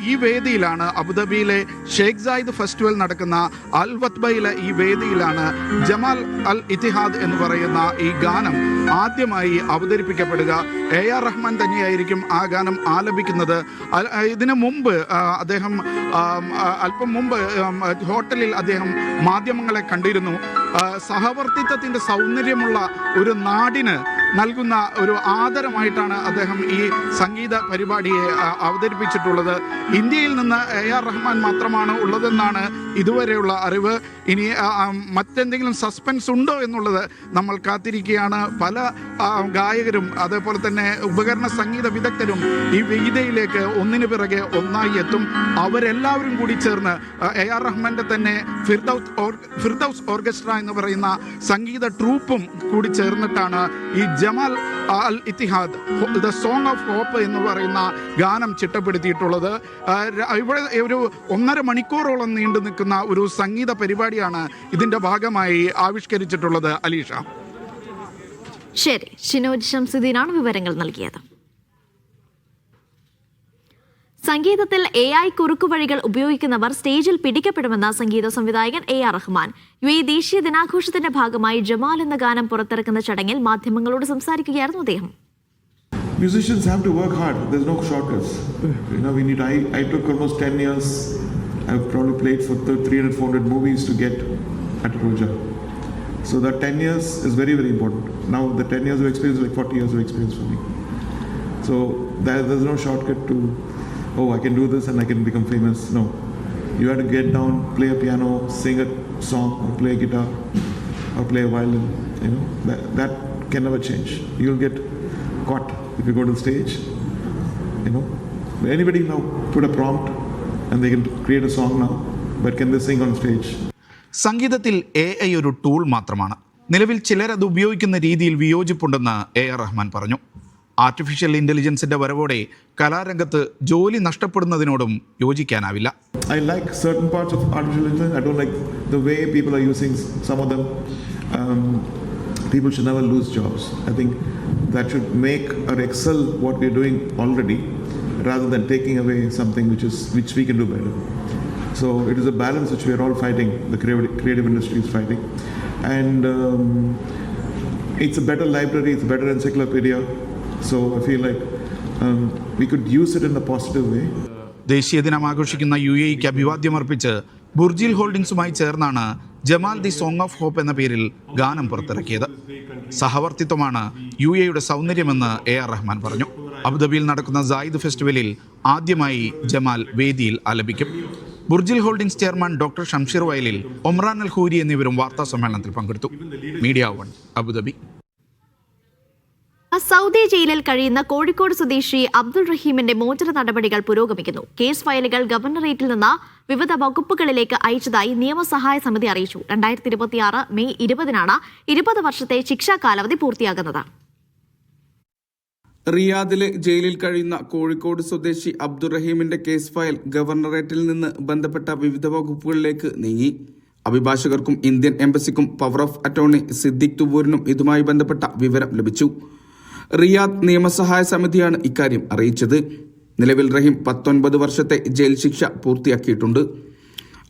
ഈ വേദിയിലാണ്. അബുദാബിയിലെ ഷേഖ് സായിദ് ഫെസ്റ്റിവൽ നടക്കുന്ന അൽ വത്ബയിലെ ഈ വേദിയിലാണ് ജമാൽ അൽ ഇത്തിഹാദ് എന്ന് പറയുന്ന ഈ ഗാനം ആദ്യമായി അവതരിപ്പിക്കപ്പെടുക. AR റഹ്മാൻ തന്നെയായിരിക്കും ആ ഗാനം ആലപിക്കുന്നത്. ഇതിനു മുമ്പ് അദ്ദേഹം അല്പം മുമ്പ് ഹോട്ടലിൽ അദ്ദേഹം മാധ്യമങ്ങളെ കണ്ടിരുന്നു. സഹവർത്തിത്വത്തിൻ്റെ സൗന്ദര്യമുള്ള ഒരു നാടിന് നൽകുന്ന ഒരു ആദരമായിട്ടാണ് അദ്ദേഹം ഈ സംഗീത പരിപാടിയെ അവതരിപ്പിച്ചിട്ടുള്ളത്. ഇന്ത്യയിൽ നിന്ന് AR റഹ്മാൻ മാത്രമാണ് ഉള്ളതെന്നാണ് ഇതുവരെയുള്ള അറിവ്. ഇനി മറ്റെന്തെങ്കിലും സസ്പെൻസ് ഉണ്ടോ എന്നുള്ളത് നമ്മൾ കാത്തിരിക്കുകയാണ്. പല ഗായകരും അതേപോലെ തന്നെ ഉപകരണ സംഗീത വിദഗ്ധരും ഈ വേദിയിലേക്ക് ഒന്നിനു പിറകെ ഒന്നായി എത്തും. അവരെല്ലാവരും കൂടി ചേർന്ന് AR റഹ്മാന്റെ തന്നെ ഫിർദൌസ് ഓർക്കസ്ട്ര എന്ന് പറയുന്ന സംഗീത ട്രൂപ്പും കൂടി ചേർന്നിട്ടാണ് ഈ Jamal Al Ittihad the Song of Hope എന്ന് പറയുന്ന ഗാനം ചിട്ടപ്പെടുത്തിയിട്ടുള്ളത്. ഇവിടെ ഒരു 1.5 മണിക്കൂറോളം നീണ്ടു നിൽക്കുന്ന ഒരു സംഗീത പരിപാടിയാണ് ഇതിന്റെ ഭാഗമായി ആവിഷ്കരിച്ചിട്ടുള്ളത്. അലീഷ. ശരി, ഷിനോജ് ശംസുദ്ദീനാണ് വിവരങ്ങൾ നൽകിയത്. സംഗീതത്തിൽ AI കുറുക്കുവഴികൾ ഉപയോഗിക്കുന്നവർ സ്റ്റേജിൽ പിടിക്കപ്പെടുമെന്ന സംഗീത സംവിധായകൻ AR റഹ്മാൻ. UAE ദേശീയ ദിനാഘോഷത്തിന്റെ ഭാഗമായി ജമാൽ എന്ന ഗാനം പുറത്തിറക്കുന്ന ചടങ്ങിൽ മാധ്യമങ്ങളോട് സംസാരിക്കുകയായിരുന്നു അദ്ദേഹം. Musicians have to work hard. There's no shortcuts. I took almost 10 years. I've probably played for 300-400 movies to get at Roja. So that 10 years is very, very important. Now the 10 years of experience is like 40 years of experience for me. So there's no shortcut to, I can do this and I can become famous. No. You have to get down, play a piano, sing a song, or play a guitar, or play a violin. That can never change. You'll get caught if you go to the stage. Anybody now put a prompt and they can create a song now, but can they sing on stage? സംഗീതത്തിൽ AI ഒരു tool മാത്രമാണ്. നിലവിൽ ചിലരത് ഉപയോഗിക്കുന്ന രീതിയിൽ വിയോജിപ്പുണ്ടെന്ന് AR Rahman പറഞ്ഞു. Artificial ഇന്റലിജൻസിന്റെ വരവോടെ കലാരംഗത്ത് ജോലി നഷ്ടപ്പെടുന്നതിനോടും യോജിക്കാനാവില്ല. I like certain parts of artificial intelligence. I don't like the way people are using some of them. People should never lose jobs. I think that should make or excel what we're doing already, rather than taking away something which we can do better. So it is a balance which we are all fighting. The creative industry is fighting, and it's a better library. It's a better encyclopedia. So I feel like we could use it in a positive way. ദേശീയ ദിനം ആഘോഷിക്കുന്ന UAEക്ക് അഭിവാദ്യമർപ്പിച്ച് Burjeel ഹോൾഡിംഗ്സുമായി ചേർന്നാണ് Jamal the Song of Hope എന്ന പേരിൽ ഗാനം പുറത്തിറക്കിയത്. സഹവർത്തിത്വമാണ് UAEയുടെ സൗന്ദര്യമെന്ന് AR Rahman പറഞ്ഞു. അബുദാബിയിൽ നടക്കുന്ന സായിദ് ഫെസ്റ്റിവലിൽ ആദ്യമായി ജമാൽ വേദിയിൽ ആലപിക്കും. Burjeel Holdings chairman doctor Shamsheer Vayalil, Omran അൽ ഖൂരി എന്നിവരും വാർത്താ സമ്മേളനത്തിൽ പങ്കെടുത്തു. Media 1 Abu Dhabi. സൗദി ജയിലിൽ കഴിയുന്ന കോഴിക്കോട് സ്വദേശി അബ്ദുൾ റഹീമിന്റെ മോചന നടപടികൾ പുരോഗമിക്കുന്നു. കേസ് ഫയലുകൾ ഗവർണറേറ്റിൽ നിന്ന് വിവിധ വകുപ്പുകളിലേക്ക് അയച്ചതായി നിയമസഹായ സമിതി അറിയിച്ചു. 2026 മെയ് 20-നാണ് 20 വർഷത്തെ ശിക്ഷാ കാലാവധി പൂർത്തിയാകുന്നത്. റിയാദിലെ ജയിലിൽ കഴിയുന്ന കോഴിക്കോട് സ്വദേശി അബ്ദുൾ റഹീമിന്റെ കേസ് ഫയൽ ഗവർണറേറ്റിൽ നിന്ന് ബന്ധപ്പെട്ട വിവിധ വകുപ്പുകളിലേക്ക് നീങ്ങി. അഭിഭാഷകർക്കും ഇന്ത്യൻ എംബസിക്കും പവർ ഓഫ് അറ്റോർണി സിദ്ദിഖ് തുവൂരിനും ഇതുമായി ബന്ധപ്പെട്ട വിവരം ലഭിച്ചു. റിയാദ് നിയമസഹായ സമിതിയാണ് ഇക്കാര്യം അറിയിച്ചത്. നിലവിൽ റഹീം 19 വർഷത്തെ ജയിൽ ശിക്ഷ പൂർത്തിയാക്കിയിട്ടുണ്ട്.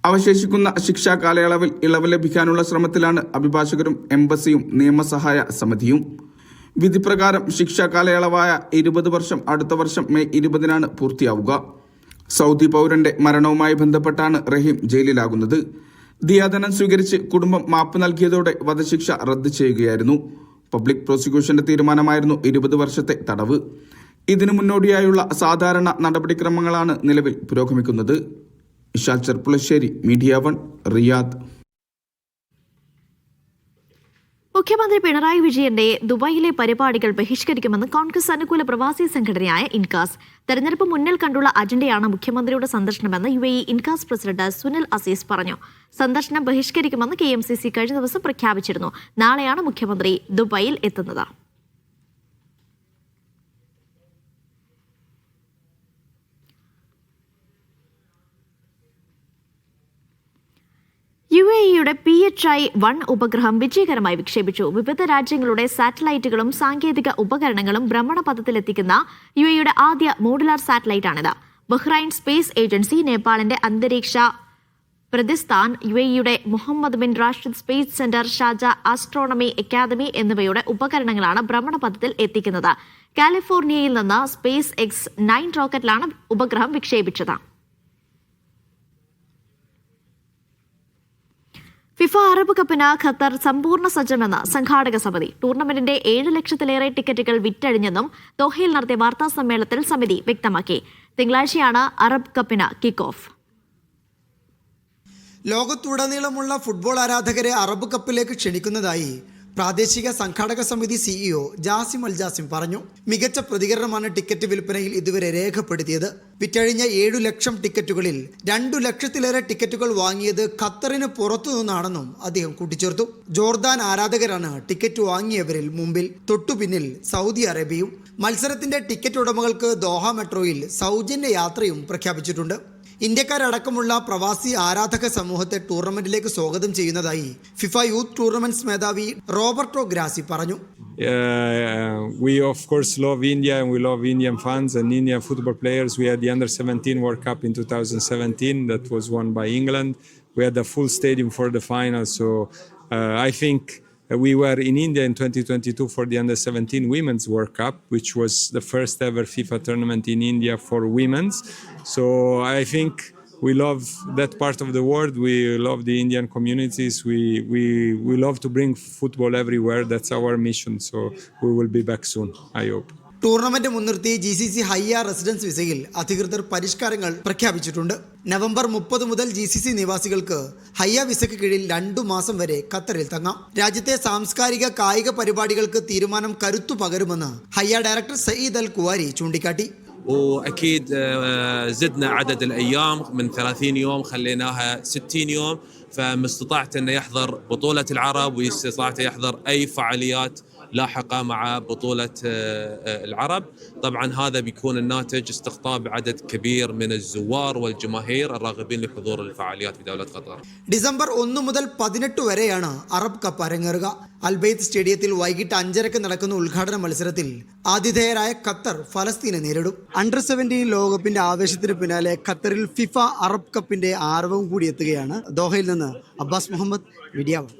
അവശേഷിക്കുന്ന ശിക്ഷാ കാലയളവിൽ ഇളവ് ലഭിക്കാനുള്ള ശ്രമത്തിലാണ് അഭിഭാഷകരും എംബസിയും നിയമസഹായ സമിതിയും. വിധിപ്രകാരം ശിക്ഷാ കാലയളവായ 20 വർഷം അടുത്ത വർഷം മെയ് 20-നാണ് പൂർത്തിയാവുക. സൗദി പൗരന്റെ മരണവുമായി ബന്ധപ്പെട്ടാണ് റഹീം ജയിലിലാകുന്നത്. ദിയാധനം സ്വീകരിച്ച് കുടുംബം മാപ്പ് നൽകിയതോടെ വധശിക്ഷ റദ്ദ് ചെയ്യുകയായിരുന്നു. പബ്ലിക് പ്രോസിക്യൂഷന്റെ തീരുമാനമായിരുന്നു 20 വർഷത്തെ തടവ്. ഇതിനു മുന്നോടിയായുള്ള സാധാരണ നടപടിക്രമങ്ങളാണ് നിലവിൽ പുരോഗമിക്കുന്നത്. ഇഷാൽ ചെർപ്പുളശ്ശേരി, മീഡിയ 1, റിയാദ്. മുഖ്യമന്ത്രി പിണറായി വിജയന്റെ ദുബായിലെ പരിപാടികൾ ബഹിഷ്കരിക്കുമെന്ന് കോൺഗ്രസ് അനുകൂല പ്രവാസി സംഘടനയായ ഇൻകാസ്. തെരഞ്ഞെടുപ്പ് മുന്നിൽ കണ്ടുള്ള അജണ്ടയാണ് മുഖ്യമന്ത്രിയുടെ സന്ദർശനമെന്ന് UAE ഇൻകാസ് പ്രസിഡന്റ് സുനിൽ അസീസ് പറഞ്ഞു. സന്ദർശനം ബഹിഷ്കരിക്കുമെന്ന് KMCC കഴിഞ്ഞ ദിവസം പ്രഖ്യാപിച്ചിരുന്നു. നാളെയാണ് മുഖ്യമന്ത്രി ദുബായിൽ എത്തുന്നത്. UAEയുടെ PHI-1 ഉപഗ്രഹം വിജയകരമായി വിക്ഷേപിച്ചു. വിവിധ രാജ്യങ്ങളുടെ സാറ്റലൈറ്റുകളും സാങ്കേതിക ഉപകരണങ്ങളും ഭ്രമണപഥത്തിലെത്തിക്കുന്ന UAEയുടെ ആദ്യ മോഡുലാർ സാറ്റലൈറ്റാണിത്. ബഹ്റൈൻ സ്പേസ് ഏജൻസി, നേപ്പാളിന്റെ അന്തരീക്ഷ പ്രതിസ്ഥാൻ, UAEയുടെ Mohammed bin Rashid space centre, Sharjah astronomy academy എന്നിവയുടെ ഉപകരണങ്ങളാണ് ഭ്രമണപഥത്തിൽ എത്തിക്കുന്നത്. കാലിഫോർണിയയിൽ നിന്ന് സ്പേസ് X-9 റോക്കറ്റിലാണ് ഉപഗ്രഹം വിക്ഷേപിച്ചത്. ഫിഫ അറബ് കപ്പിന് ഖത്തർ സമ്പൂർണ്ണ സജ്ജമെന്ന് സംഘാടക സമിതി. ടൂർണമെന്റിന്റെ 7 ലക്ഷത്തിലേറെ ടിക്കറ്റുകൾ വിറ്റഴിഞ്ഞെന്നും ദോഹയിൽ നടത്തിയ വാർത്താ സമ്മേളനത്തിൽ സമിതി വ്യക്തമാക്കി. തിങ്കളാഴ്ചയാണ് അറബ് കപ്പിന് കിക്ക് ഓഫ്. ലോകത്തുടനീളമുള്ള ഫുട്ബോൾ ആരാധകരെ അറബ് കപ്പിലേക്ക് ക്ഷണിക്കുന്നതായി പ്രാദേശിക സംഘാടക സമിതി സിഇഒ ജാസിം അൽ ജാസിം പറഞ്ഞു. മികച്ച പ്രതികരണമാണ് ടിക്കറ്റ് വിൽപ്പനയിൽ ഇതുവരെ രേഖപ്പെടുത്തിയത്. വിറ്റഴിഞ്ഞ 7 ലക്ഷം ടിക്കറ്റുകളിൽ 2 ലക്ഷത്തിലേറെ ടിക്കറ്റുകൾ വാങ്ങിയത് ഖത്തറിന് പുറത്തു നിന്നാണെന്നും അദ്ദേഹം കൂട്ടിച്ചേർത്തു. ജോർദാൻ ആരാധകരാണ് ടിക്കറ്റ് വാങ്ങിയവരിൽ മുമ്പിൽ. തൊട്ടുപിന്നിൽ സൗദി അറേബ്യയും. മത്സരത്തിന്റെ ടിക്കറ്റ് ഉടമകൾക്ക് ദോഹ മെട്രോയിൽ സൗജന്യ യാത്രയും പ്രഖ്യാപിച്ചിട്ടുണ്ട്. ഇന്ത്യക്കാരടക്കമുള്ള പ്രവാസി ആരാധക സമൂഹത്തെ ടൂർണമെന്റിലേക്ക് സ്വാഗതം ചെയ്യുന്നതായി ഫിഫ യൂത്ത് ടൂർണമെന്റ്സ് മേധാവി റോബർട്ടോ ഗ്രാസി പറഞ്ഞു. We of course love India and we love Indian fans and Indian football players. We had the Under-17 World Cup in 2017 that was won by England. We had a full stadium for the final, so I think we were in India in 2022 for the Under-17 Women's World Cup, which was the first ever FIFA tournament in India for women's. So I think we love that part of the world. We love the Indian communities. We love to bring football everywhere. That's our mission. So we will be back soon, I hope. Tournament മുൻനിർത്തി GCC ഹയ്യ residence വിസയിൽ അധികൃതർ പരിഷ്കാരങ്ങൾ പ്രഖ്യാപിച്ചിട്ടുണ്ട്. November 30 മുതൽ GCC നിവാസികൾക്ക് ഹയ്യ വിസയ്ക്ക് കീഴിൽ 2 മാസം വരെ ഖത്തറിൽ തങ്ങാം. രാജ്യത്തെ സാംസ്കാരിക കായിക പരിപാടികൾക്ക് തീരുമാനം കരുത്തു പകരുമെന്ന് ഹയ്യ ഡയറക്ടർ സയ്യിദ് അൽ കുവാരി ചൂണ്ടിക്കാട്ടി. واكيد زدنا عدد الايام من 30 يوم خليناها 60 يوم، فمستطاعته انه يحضر بطوله العرب واستطاعته يحضر اي فعاليات لاحقه مع بطوله العرب. طبعا هذا بيكون الناتج استقطاب عدد كبير من الزوار والجماهير الراغبين لحضور الفعاليات في دوله قطر. ഡിസംബർ 1 മുതൽ 18 വരെയാണ് അറബ് കപ്പ് അരങ്ങേറുക. അൽബൈത്ത് സ്റ്റേഡിയത്തിൽ വൈകിട്ട് 5:30 നടക്കുന്ന ഉദ്ഘാടന മത്സരത്തിൽ ആതിഥേയരായ ഖത്തർ ഫലസ്തീനെ നേരിടും. Under-17 ലോകകപ്പിന്റെ ആവേശത്തിന് പിന്നാലെ ഖത്തറിൽ ഫിഫ അറബ് കപ്പിന്റെ ആരവം കൂടി എത്തുകയാണ്. ദോഹയിൽ നിന്ന് അബ്ബാസ് മുഹമ്മദ്, മീഡിയ വൺ.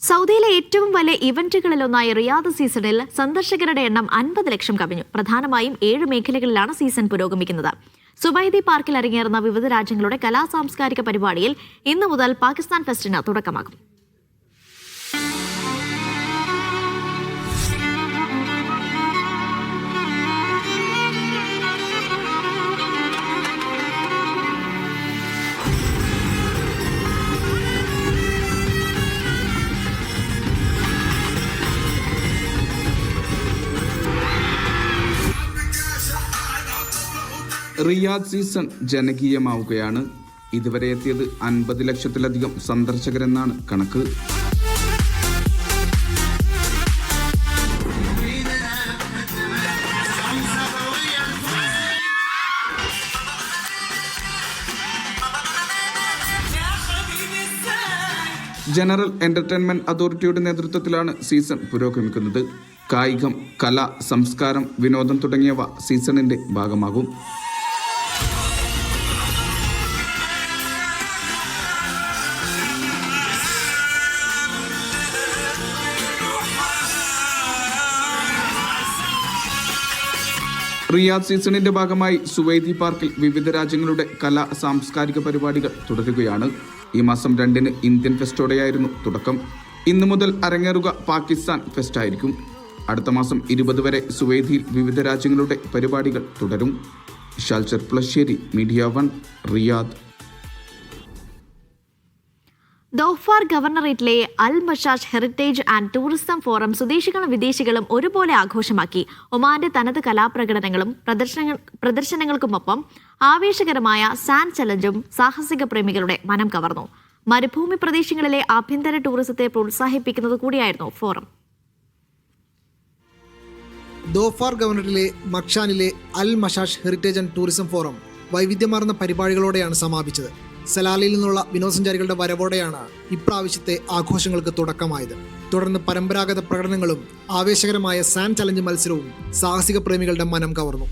സൗദിയിലെ ഏറ്റവും വലിയ ഇവന്റുകളിലൊന്നായ റിയാദ് സീസണിൽ സന്ദർശകരുടെ എണ്ണം 50 ലക്ഷം കവിഞ്ഞു. പ്രധാനമായും 7 മേഖലകളിലാണ് സീസൺ പുരോഗമിക്കുന്നത്. സുബൈദി പാർക്കിൽ അരങ്ങേറുന്ന വിവിധ രാജ്യങ്ങളുടെ കലാ സാംസ്കാരിക പരിപാടിയിൽ ഇന്നു മുതൽ പാകിസ്ഥാൻ ഫെസ്റ്റിന് തുടക്കമാകും. റിയാദ് സീസൺ ജനകീയമാവുകയാണ്. ഇതുവരെ എത്തിയത് 50 ലക്ഷത്തിലധികം സന്ദർശകരെന്നാണ് കണക്ക്. ജനറൽ എന്റർടൈൻമെന്റ് അതോറിറ്റിയുടെ നേതൃത്വത്തിലാണ് സീസൺ പുരോഗമിക്കുന്നത്. കായികം, കല, സംസ്കാരം, വിനോദം തുടങ്ങിയവ സീസണിന്റെ ഭാഗമാകും. റിയാദ് സീസണിന്റെ ഭാഗമായി സുവൈദി പാർക്കിൽ വിവിധ രാജ്യങ്ങളുടെ കലാ സാംസ്കാരിക പരിപാടികൾ തുടരുകയാണ്. ഈ മാസം 2-ന് ഇന്ത്യൻ ഫെസ്റ്റോടെയായിരുന്നു തുടക്കം. ഇന്നു മുതൽ അരങ്ങേറുക പാകിസ്ഥാൻ ഫെസ്റ്റ് ആയിരിക്കും. അടുത്ത മാസം 20 വരെ സുവൈദിയിൽ വിവിധ രാജ്യങ്ങളുടെ പരിപാടികൾ തുടരും. Vishal Cherpulassery, media one, Riyadh. Dhofar ഗവർണറേറ്റിലെ Al Mashash heritage and tourism forum സ്വദേശികളും വിദേശികളും ഒരുപോലെ ആഘോഷമാക്കി. ഒമാന്റെ തനത് കലാപ്രകടനങ്ങളും പ്രദർശനങ്ങൾക്കുമൊപ്പം ആവേശകരമായ സാൻഡ് ചലഞ്ചും സാഹസിക പ്രേമികളുടെ മനം കവർന്നു. മരുഭൂമി പ്രദേശങ്ങളിലെ ആഭ്യന്തര ടൂറിസത്തെ പ്രോത്സാഹിപ്പിക്കുന്നത് കൂടിയായിരുന്നു ഫോറം. ദോഫാർ ഗവർണറിലെ മക്ഷാനിലെ Al Mashash heritage and tourism forum വൈവിധ്യമാർന്ന പരിപാടികളോടെയാണ് സമാപിച്ചത്. സലാലയിൽ നിന്നുള്ള വിനോദസഞ്ചാരികളുടെ വരവോടെയാണ് ഇപ്രാവശ്യത്തെ ആഘോഷങ്ങൾക്ക് തുടക്കമായത്. തുടർന്ന് പരമ്പരാഗത പ്രകടനങ്ങളും ആവേശകരമായ സാൻഡ് ചലഞ്ച് മത്സരവും സാഹസിക പ്രേമികളുടെ മനം കവർന്നു.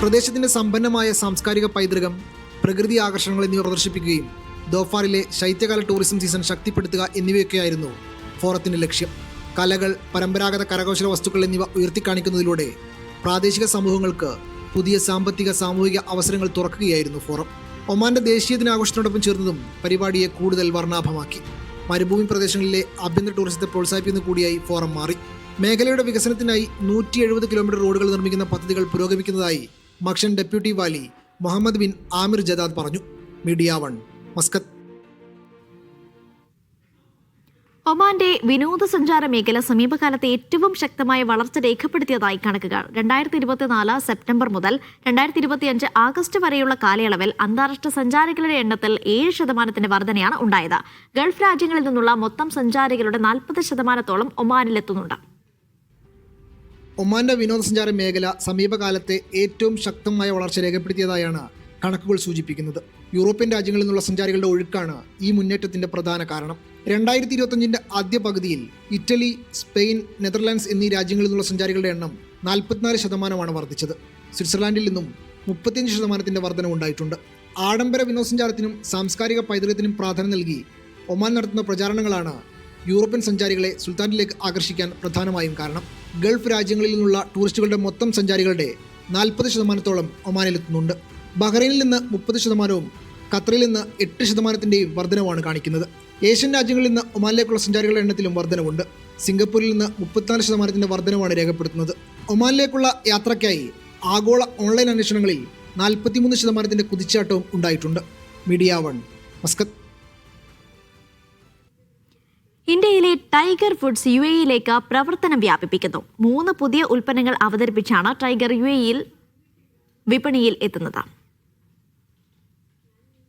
പ്രദേശത്തിന്റെ സമ്പന്നമായ സാംസ്കാരിക പൈതൃകം, പ്രകൃതി ആകർഷണങ്ങൾ എന്നിവ പ്രദർശിപ്പിക്കുകയും ദോഫാറിലെ ശൈത്യകാല ടൂറിസം സീസൺ ശക്തിപ്പെടുത്തുക എന്നിവയൊക്കെയായിരുന്നു ഫോറത്തിന്റെ ലക്ഷ്യം. കലകൾ, പരമ്പരാഗത കരകൗശല വസ്തുക്കൾ എന്നിവ ഉയർത്തിക്കാണിക്കുന്നതിലൂടെ പ്രാദേശിക സമൂഹങ്ങൾക്ക് പുതിയ സാമ്പത്തിക സാമൂഹിക അവസരങ്ങൾ തുറക്കുകയായിരുന്നു ഫോറം. ഒമാന്റെ ദേശീയ ദിനാഘോഷത്തിനോടൊപ്പം ചേർന്നതും പരിപാടിയെ കൂടുതൽ വർണ്ണാഭമാക്കി. മരുഭൂമി പ്രദേശങ്ങളിലെ ആഭ്യന്തര ടൂറിസത്തെ പ്രോത്സാഹിപ്പിക്കുന്ന കൂടിയായി ഫോറം മാറി. മേഖലയുടെ വികസനത്തിനായി 170 കിലോമീറ്റർ റോഡുകൾ നിർമ്മിക്കുന്ന പദ്ധതികൾ പുരോഗമിക്കുന്നതായി Makshan deputy Wali Mohammed bin Amir Jadad പറഞ്ഞു. Media 1 Muscat. ഒമാന്റെ വിനോദസഞ്ചാര മേഖല സമീപകാലത്ത് ഏറ്റവും ശക്തമായ വളർച്ച രേഖപ്പെടുത്തിയതായി കണക്കുകൾ. 2024 സെപ്റ്റംബർ മുതൽ 2025 ആഗസ്റ്റ് വരെയുള്ള കാലയളവിൽ അന്താരാഷ്ട്ര സഞ്ചാരികളുടെ എണ്ണത്തിൽ 7% വർധനയാണ് ഉണ്ടായത്. ഗൾഫ് രാജ്യങ്ങളിൽ നിന്നുള്ള മൊത്തം സഞ്ചാരികളുടെ 40% ഒമാനിലെത്തുന്നുണ്ട്. ഒമാന്റെ വിനോദസഞ്ചാര മേഖല സമീപകാലത്തെ ഏറ്റവും ശക്തമായ വളർച്ച രേഖപ്പെടുത്തിയതായാണ് കണക്കുകൾ സൂചിപ്പിക്കുന്നത്. യൂറോപ്യൻ രാജ്യങ്ങളിൽ നിന്നുള്ള സഞ്ചാരികളുടെ ഒഴുക്കാണ് ഈ മുന്നേറ്റത്തിന്റെ പ്രധാന കാരണം. 2025 ആദ്യ പകുതിയിൽ ഇറ്റലി, സ്പെയിൻ, നെതർലാൻഡ്സ് എന്നീ രാജ്യങ്ങളിൽ നിന്നുള്ള സഞ്ചാരികളുടെ എണ്ണം 44% വർദ്ധിച്ചത്. സ്വിറ്റ്സർലാൻഡിൽ നിന്നും 35% വർധനവുണ്ടായിട്ടുണ്ട്. ആഡംബര വിനോദസഞ്ചാരത്തിനും സാംസ്കാരിക പൈതൃകത്തിനും പ്രാധാന്യം നൽകി ഒമാൻ നടത്തുന്ന പ്രചാരണങ്ങളാണ് യൂറോപ്യൻ സഞ്ചാരികളെ സുൽത്താനിലേക്ക് ആകർഷിക്കാൻ പ്രധാനമായും കാരണം. ഗൾഫ് രാജ്യങ്ങളിൽ നിന്നുള്ള ടൂറിസ്റ്റുകളുടെ മൊത്തം സഞ്ചാരികളുടെ 40% ഒമാനിലെത്തുന്നുണ്ട്. ബഹ്റൈനിൽ നിന്ന് 30%, ഖത്തറിൽ നിന്ന് 8% വർധനവാണ് കാണിക്കുന്നത്. ഏഷ്യൻ രാജ്യങ്ങളിൽ നിന്ന് ഒമാനിലേക്കുള്ള സഞ്ചാരികളുടെ എണ്ണത്തിലും വർധനവുണ്ട്. സിംഗപ്പൂരിൽ നിന്ന് 34% വർധനവാണ് രേഖപ്പെടുത്തുന്നത്. ഒമാനിലേക്കുള്ള യാത്രയ്ക്കായി ആഗോള ഓൺലൈൻ അന്വേഷണങ്ങളിൽ 43% കുതിച്ചാട്ടവും ഉണ്ടായിട്ടുണ്ട്. Media 1 Muscat. ഇന്ത്യയിലെ ടൈഗർ ഫുഡ്സ് UAE-യിലേക്ക് പ്രവർത്തനം വ്യാപിപ്പിക്കുന്നു. 3 പുതിയ ഉൽപ്പന്നങ്ങൾ അവതരിപ്പിച്ചാണ് ടൈഗർ UAE-യിൽ വിപണിയിൽ എത്തുന്നത്.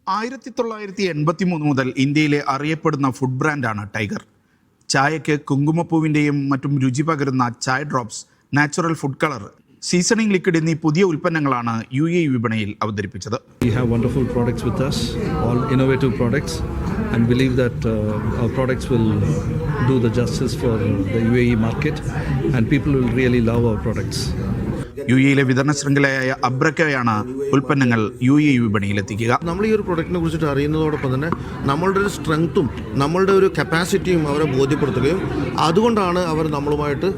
1983 മുതൽ ഇന്ത്യയിലെ അറിയപ്പെടുന്ന ഫുഡ് ബ്രാൻഡാണ് ടൈഗർ. ചായയ്ക്ക് കുങ്കുമപ്പൂവിൻ്റെയും മറ്റും രുചി പകരുന്ന ചായ drops, natural food colour, seasoning liquid എന്നീ പുതിയ ഉൽപ്പന്നങ്ങളാണ് UAE വിപണിയിൽ അവതരിപ്പിച്ചത്. We have wonderful products with us, all innovative products, and believe that our products will do the justice for the UAE market and people will really love our products. UAE-യിലെ വിതരണ ശൃംഖലയായ അബ്രക്കയാണ് ഉൽപ്പന്നങ്ങൾ UAE വിപണിയിലെത്തിക്കുക. നമ്മൾ ഈ ഒരു പ്രൊഡക്റ്റിനെ കുറിച്ചിട്ട് അറിയുന്നതോടൊപ്പം തന്നെ നമ്മളുടെ ഒരു സ്ട്രെങ്ത്തും നമ്മളുടെ ഒരു കപ്പാസിറ്റിയും അവരെ ബോധ്യപ്പെടുത്തുകയും അതുകൊണ്ടാണ് അവർ നമ്മളുമായിട്ട്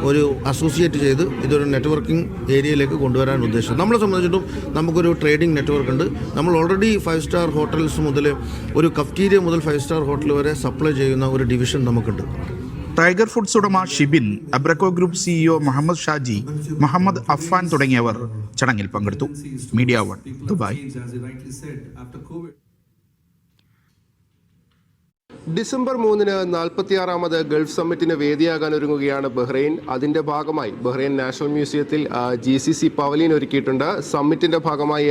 ഒരു അസോസിയേറ്റ് ചെയ്ത് ഇതൊരു നെറ്റ്വർക്കിംഗ് ഏരിയയിലേക്ക് കൊണ്ടുവരാൻ ഉദ്ദേശിച്ചത്. നമ്മളെ സംബന്ധിച്ചിട്ടും നമുക്കൊരു ട്രേഡിംഗ് നെറ്റ്വർക്ക് ഉണ്ട്. നമ്മൾ ഓൾറെഡി 5 സ്റ്റാർ ഹോട്ടൽസ് മുതൽ ഒരു കഫ്റ്റീരിയ മുതൽ 5 സ്റ്റാർ ഹോട്ടൽ വരെ സപ്ലൈ ചെയ്യുന്ന ഒരു ഡിവിഷൻ നമുക്കുണ്ട്. ടൈഗർ ഫുഡ്സ് ഉടമ ഷിബിൻ, അബ്രക്കോ ഗ്രൂപ്പ് CEO മുഹമ്മദ് ഷാജി, മുഹമ്മദ് അഫ്ഫാൻ തുടങ്ങിയവർ ചടങ്ങിൽ പങ്കെടുത്തു. Media 1 Dubai. ഡിസംബർ 3 46ാമത് ഗൾഫ് സമ്മിറ്റിന് വേദിയാകാൻ ഒരുങ്ങുകയാണ് ബഹ്റൈൻ. അതിന്റെ ഭാഗമായി ബഹ്റൈൻ നാഷണൽ മ്യൂസിയത്തിൽ GCC പവലിയൻ ഒരുക്കിയിട്ടുണ്ട്. സമ്മിറ്റിന്റെ ഭാഗമായി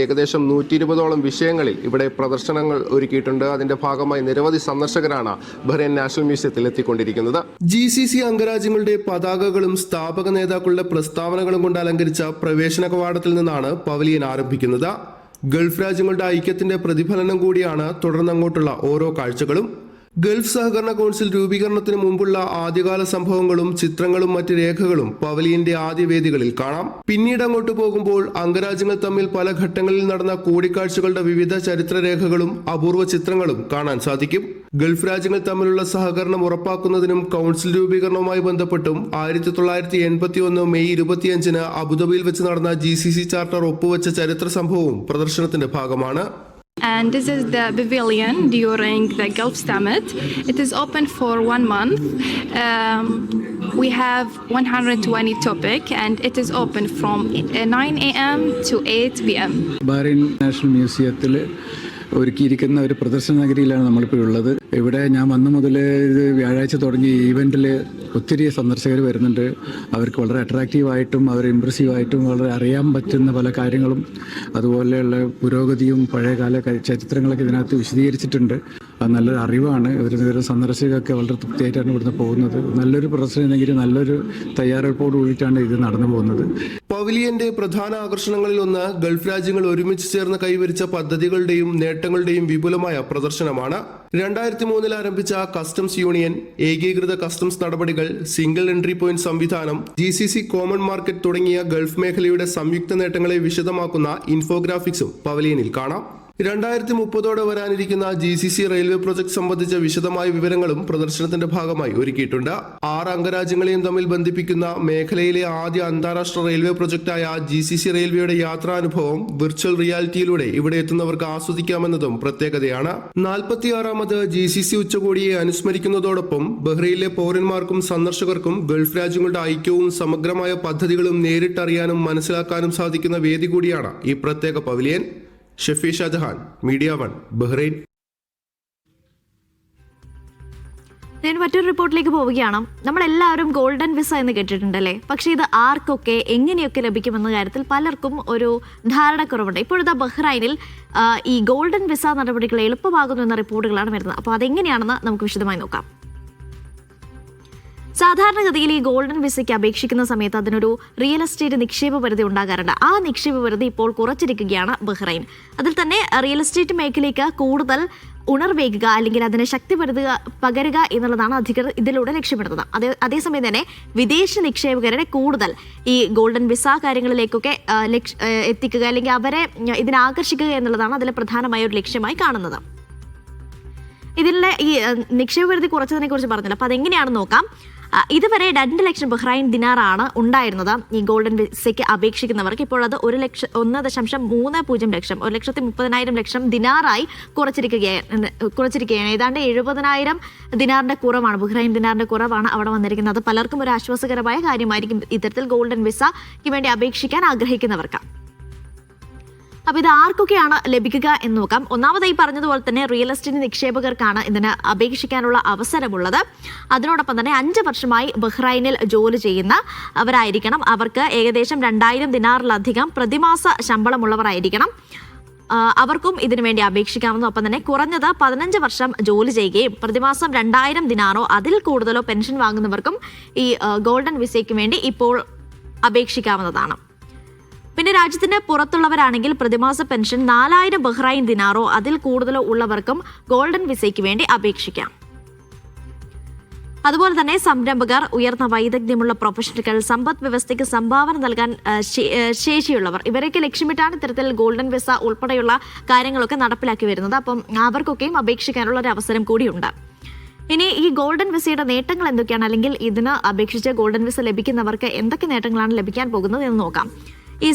ഏകദേശം 120ഓളം വിഷയങ്ങളിൽ ഇവിടെ പ്രദർശനങ്ങൾ ഒരുക്കിയിട്ടുണ്ട്. അതിന്റെ ഭാഗമായി നിരവധി സന്ദർശകരാണ് ബഹ്റൈൻ നാഷണൽ മ്യൂസിയത്തിൽ എത്തിക്കൊണ്ടിരിക്കുന്നത്. GCC അംഗരാജ്യങ്ങളുടെ പതാകകളും സ്ഥാപക നേതാക്കളുടെ പ്രസ്താവനകളും കൊണ്ട് അലങ്കരിച്ച പ്രവേശന കവാടത്തിൽ നിന്നാണ് പവലിയൻ ആരംഭിക്കുന്നത്. ഗൾഫ് രാജ്യങ്ങളുടെ ഐക്യത്തിന്റെ പ്രതിഫലനം കൂടിയാണ് തുടർന്നങ്ങോട്ടുള്ള ഓരോ കാഴ്ചകളും. ഗൾഫ് സഹകരണ കൗൺസിൽ രൂപീകരണത്തിന് മുമ്പുള്ള ആദ്യകാല സംഭവങ്ങളും ചിത്രങ്ങളും മറ്റ് രേഖകളും പവലിയന്റെ ആദ്യ വേദികളിൽ കാണാം. പിന്നീട് അങ്ങോട്ട് പോകുമ്പോൾ അംഗരാജ്യങ്ങൾ തമ്മിൽ പല ഘട്ടങ്ങളിൽ നടന്ന കൂടിക്കാഴ്ചകളുടെ വിവിധ ചരിത്രരേഖകളും അപൂർവ ചിത്രങ്ങളും കാണാൻ സാധിക്കും. ഗൾഫ് രാജ്യങ്ങൾ തമ്മിലുള്ള സഹകരണം ഉറപ്പാക്കുന്നതിനും കൗൺസിൽ രൂപീകരണവുമായി ബന്ധപ്പെട്ടും 1981 മെയ് 25 അബുദാബിയിൽ വെച്ച് നടന്ന GCC ചാർട്ടർ ഒപ്പുവെച്ച ചരിത്ര സംഭവവും പ്രദർശനത്തിന്റെ ഭാഗമാണ്. And this is the pavilion during the Gulf Summit. It is open for 1 month. We have 120 topics and it is open from 9 a.m. to 8 p.m. Bahrain national മ്യൂസിയത്തിൽ ഒരുക്കിയിരിക്കുന്ന ഒരു പ്രദർശന നഗരിയിലാണ് നമ്മളിപ്പോൾ ഉള്ളത്. ഇവിടെ ഞാൻ വന്ന മുതൽ ഇത് വ്യാഴാഴ്ച തുടങ്ങി ഈവെൻറ്റിൽ ഒത്തിരി സന്ദർശകർ വരുന്നുണ്ട്. അവർക്ക് വളരെ അട്രാക്റ്റീവായിട്ടും അവർ ഇമ്പ്രസീവായിട്ടും വളരെ അറിയാൻ പറ്റുന്ന പല കാര്യങ്ങളും അതുപോലെയുള്ള പുരോഗതിയും പഴയകാല ചരിത്രങ്ങളൊക്കെ ഇതിനകത്ത് വിശദീകരിച്ചിട്ടുണ്ട്. അത് നല്ലൊരു അറിവാണ്. ഒരു സന്ദർശകരൊക്കെ വളരെ തൃപ്തിയായിട്ടാണ് ഇവിടുന്ന് പോകുന്നത്. നല്ലൊരു പ്രദർശന നഗരി, നല്ലൊരു തയ്യാറെടുപ്പോട് കൂടിയിട്ടാണ് ഇത് നടന്നു പോകുന്നത്. പവലിയന്റെ പ്രധാന ആകർഷണങ്ങളിൽ ഒന്ന് ഗൾഫ് രാജ്യങ്ങൾ ഒരുമിച്ച് ചേർന്ന് കൈവരിച്ച പദ്ധതികളുടെയും നേട്ടങ്ങളുടെയും വിപുലമായ പ്രദർശനമാണ്. 2003 ആരംഭിച്ച കസ്റ്റംസ് യൂണിയൻ, ഏകീകൃത കസ്റ്റംസ് നടപടികൾ, സിംഗിൾ എൻട്രി പോയിന്റ് സംവിധാനം, GCC കോമൺ മാർക്കറ്റ് തുടങ്ങിയ ഗൾഫ് മേഖലയുടെ സംയുക്ത നേട്ടങ്ങളെ വിശദമാക്കുന്ന ഇൻഫോഗ്രാഫിക്സും പവലിയനിൽ കാണാം. 2030 വരാനിരിക്കുന്ന GCC റെയിൽവേ പ്രൊജക്ട് സംബന്ധിച്ച വിശദമായ വിവരങ്ങളും പ്രദർശനത്തിന്റെ ഭാഗമായി ഒരുക്കിയിട്ടുണ്ട്. 6 അംഗരാജ്യങ്ങളെയും തമ്മിൽ ബന്ധിപ്പിക്കുന്ന മേഖലയിലെ ആദ്യ അന്താരാഷ്ട്ര റെയിൽവേ പ്രൊജക്ടായ GCC റെയിൽവേയുടെ യാത്രാനുഭവം വിർച്വൽ റിയാലിറ്റിയിലൂടെ ഇവിടെ എത്തുന്നവർക്ക് ആസ്വദിക്കാമെന്നതും പ്രത്യേകതയാണ്. 46ാമത് GCC ഉച്ചകോടിയെ അനുസ്മരിക്കുന്നതോടൊപ്പം ബഹ്റൈനിലെ പൗരന്മാർക്കും സന്ദർശകർക്കും ഗൾഫ് രാജ്യങ്ങളുടെ ഐക്യവും സമഗ്രമായ പദ്ധതികളും നേരിട്ടറിയാനും മനസ്സിലാക്കാനും സാധിക്കുന്ന വേദി കൂടിയാണ് ഈ പ്രത്യേക pavilion. Shafi Shajahan, media 1, Bahrain. ഞാൻ മറ്റൊരു റിപ്പോർട്ടിലേക്ക് പോവുകയാണ്. നമ്മളെല്ലാവരും ഗോൾഡൻ വിസ എന്ന് കേട്ടിട്ടുണ്ടല്ലേ? പക്ഷേ ഇത് ആർക്കൊക്കെ എങ്ങനെയൊക്കെ ലഭിക്കുമെന്ന കാര്യത്തിൽ പലർക്കും ഒരു ധാരണക്കുറവുണ്ട്. ഇപ്പോഴത്തെ ബഹ്റൈനിൽ ഈ ഗോൾഡൻ വിസ നടപടികൾ എളുപ്പമാകുന്നു എന്ന റിപ്പോർട്ടുകളാണ് വരുന്നത്. അപ്പോൾ അതെങ്ങനെയാണെന്ന് നമുക്ക് വിശദമായി നോക്കാം. സാധാരണഗതിയിൽ ഈ ഗോൾഡൻ വിസയ്ക്ക് അപേക്ഷിക്കുന്ന സമയത്ത് അതിനൊരു റിയൽ എസ്റ്റേറ്റ് നിക്ഷേപ പരിധി ഉണ്ടാകാറുണ്ട്. ആ നിക്ഷേപ പരിധി ഇപ്പോൾ കുറച്ചിരിക്കുകയാണ് ബഹ്റൈൻ. അതിൽ തന്നെ റിയൽ എസ്റ്റേറ്റ് മേഖലയ്ക്ക് കൂടുതൽ ഉണർവേകുക അല്ലെങ്കിൽ അതിനെ ശക്തി പകരുക എന്നുള്ളതാണ് അധികൃതർ ഇതിലൂടെ ലക്ഷ്യമിടുന്നത്. അതേസമയം തന്നെ വിദേശ നിക്ഷേപകരെ കൂടുതൽ ഈ ഗോൾഡൻ വിസ കാര്യങ്ങളിലേക്കൊക്കെ എത്തിക്കുക അല്ലെങ്കിൽ അവരെ ഇതിനാകർഷിക്കുക എന്നുള്ളതാണ് അതിലെ പ്രധാനമായ ഒരു ലക്ഷ്യമായി കാണുന്നത്. ഇതിലെ ഈ നിക്ഷേപ പരിധി കുറച്ചതിനെ കുറിച്ച് പറഞ്ഞല്ലോ. അപ്പോൾ അതെങ്ങനെയാണെന്ന് നോക്കാം. ഇതുവരെ 2 ലക്ഷം ബഹ്റൈൻ ദിനാറാണ് ഉണ്ടായിരുന്നത് ഈ ഗോൾഡൻ വിസയ്ക്ക് അപേക്ഷിക്കുന്നവർക്ക്. ഇപ്പോൾ അത് 1.30 ലക്ഷം 1,30,000 ദിനാറായി കുറച്ചിരിക്കുകയാണ്. ഏതാണ്ട് 70,000 ദിനാറിന്റെ കുറവാണ്, ബഹ്റൈൻ ദിനാറിന്റെ കുറവാണ് അവിടെ വന്നിരിക്കുന്നത്. അത് പലർക്കും ഒരു ആശ്വാസകരമായ കാര്യമായിരിക്കും ഇത്തരത്തിൽ ഗോൾഡൻ വിസയ്ക്ക് വേണ്ടി അപേക്ഷിക്കാൻ ആഗ്രഹിക്കുന്നവർക്ക്. അപ്പോൾ ഇത് ആർക്കൊക്കെയാണ് ലഭിക്കുക എന്ന് നോക്കാം. ഒന്നാമതായി പറഞ്ഞതുപോലെ തന്നെ റിയൽ എസ്റ്റേറ്റ് നിക്ഷേപകർക്കാണ് ഇതിന് അപേക്ഷിക്കാനുള്ള അവസരമുള്ളത്. അതിനോടൊപ്പം തന്നെ 5 വർഷമായി ബഹ്റൈനിൽ ജോലി ചെയ്യുന്നവരായിരിക്കണം. അവർക്ക് ഏകദേശം 2,000 ദിനാറിലധികം പ്രതിമാസ ശമ്പളമുള്ളവരായിരിക്കണം. അവർക്കും ഇതിനു വേണ്ടി അപേക്ഷിക്കാവുന്ന. ഒപ്പം തന്നെ കുറഞ്ഞത് 15 വർഷം ജോലി ചെയ്യുകയും പ്രതിമാസം 2,000 ദിനാറോ അതിൽ കൂടുതലോ പെൻഷൻ വാങ്ങുന്നവർക്കും ഈ ഗോൾഡൻ വിസയ്ക്ക് വേണ്ടി ഇപ്പോൾ അപേക്ഷിക്കാവുന്നതാണ്. പിന്നെ രാജ്യത്തിന് പുറത്തുള്ളവരാണെങ്കിൽ പ്രതിമാസ പെൻഷൻ 4,000 ബഹ്റൈൻ ദിനാറോ അതിൽ കൂടുതലോ ഉള്ളവർക്കും ഗോൾഡൻ വിസയ്ക്ക് വേണ്ടി അപേക്ഷിക്കാം. അതുപോലെ തന്നെ സംരംഭകർ, ഉയർന്ന വൈദഗ്ധ്യമുള്ള പ്രൊഫഷണലുകൾ, സമ്പദ് വ്യവസ്ഥയ്ക്ക് സംഭാവന നൽകാൻ ശേഷിയുള്ളവർ, ഇവരൊക്കെ ലക്ഷ്യമിട്ടാണ് ഇത്തരത്തിൽ ഗോൾഡൻ വിസ ഉൾപ്പെടെയുള്ള കാര്യങ്ങളൊക്കെ നടപ്പിലാക്കി വരുന്നത്. അപ്പം അവർക്കൊക്കെയും അപേക്ഷിക്കാനുള്ള ഒരു അവസരം കൂടിയുണ്ട്. ഇനി ഈ ഗോൾഡൻ വിസയുടെ നേട്ടങ്ങൾ എന്തൊക്കെയാണ്, അല്ലെങ്കിൽ ഇതിന് അപേക്ഷിച്ച് ഗോൾഡൻ വിസ ലഭിക്കുന്നവർക്ക് എന്തൊക്കെ നേട്ടങ്ങളാണ് ലഭിക്കാൻ പോകുന്നത് എന്ന് നോക്കാം. ഈ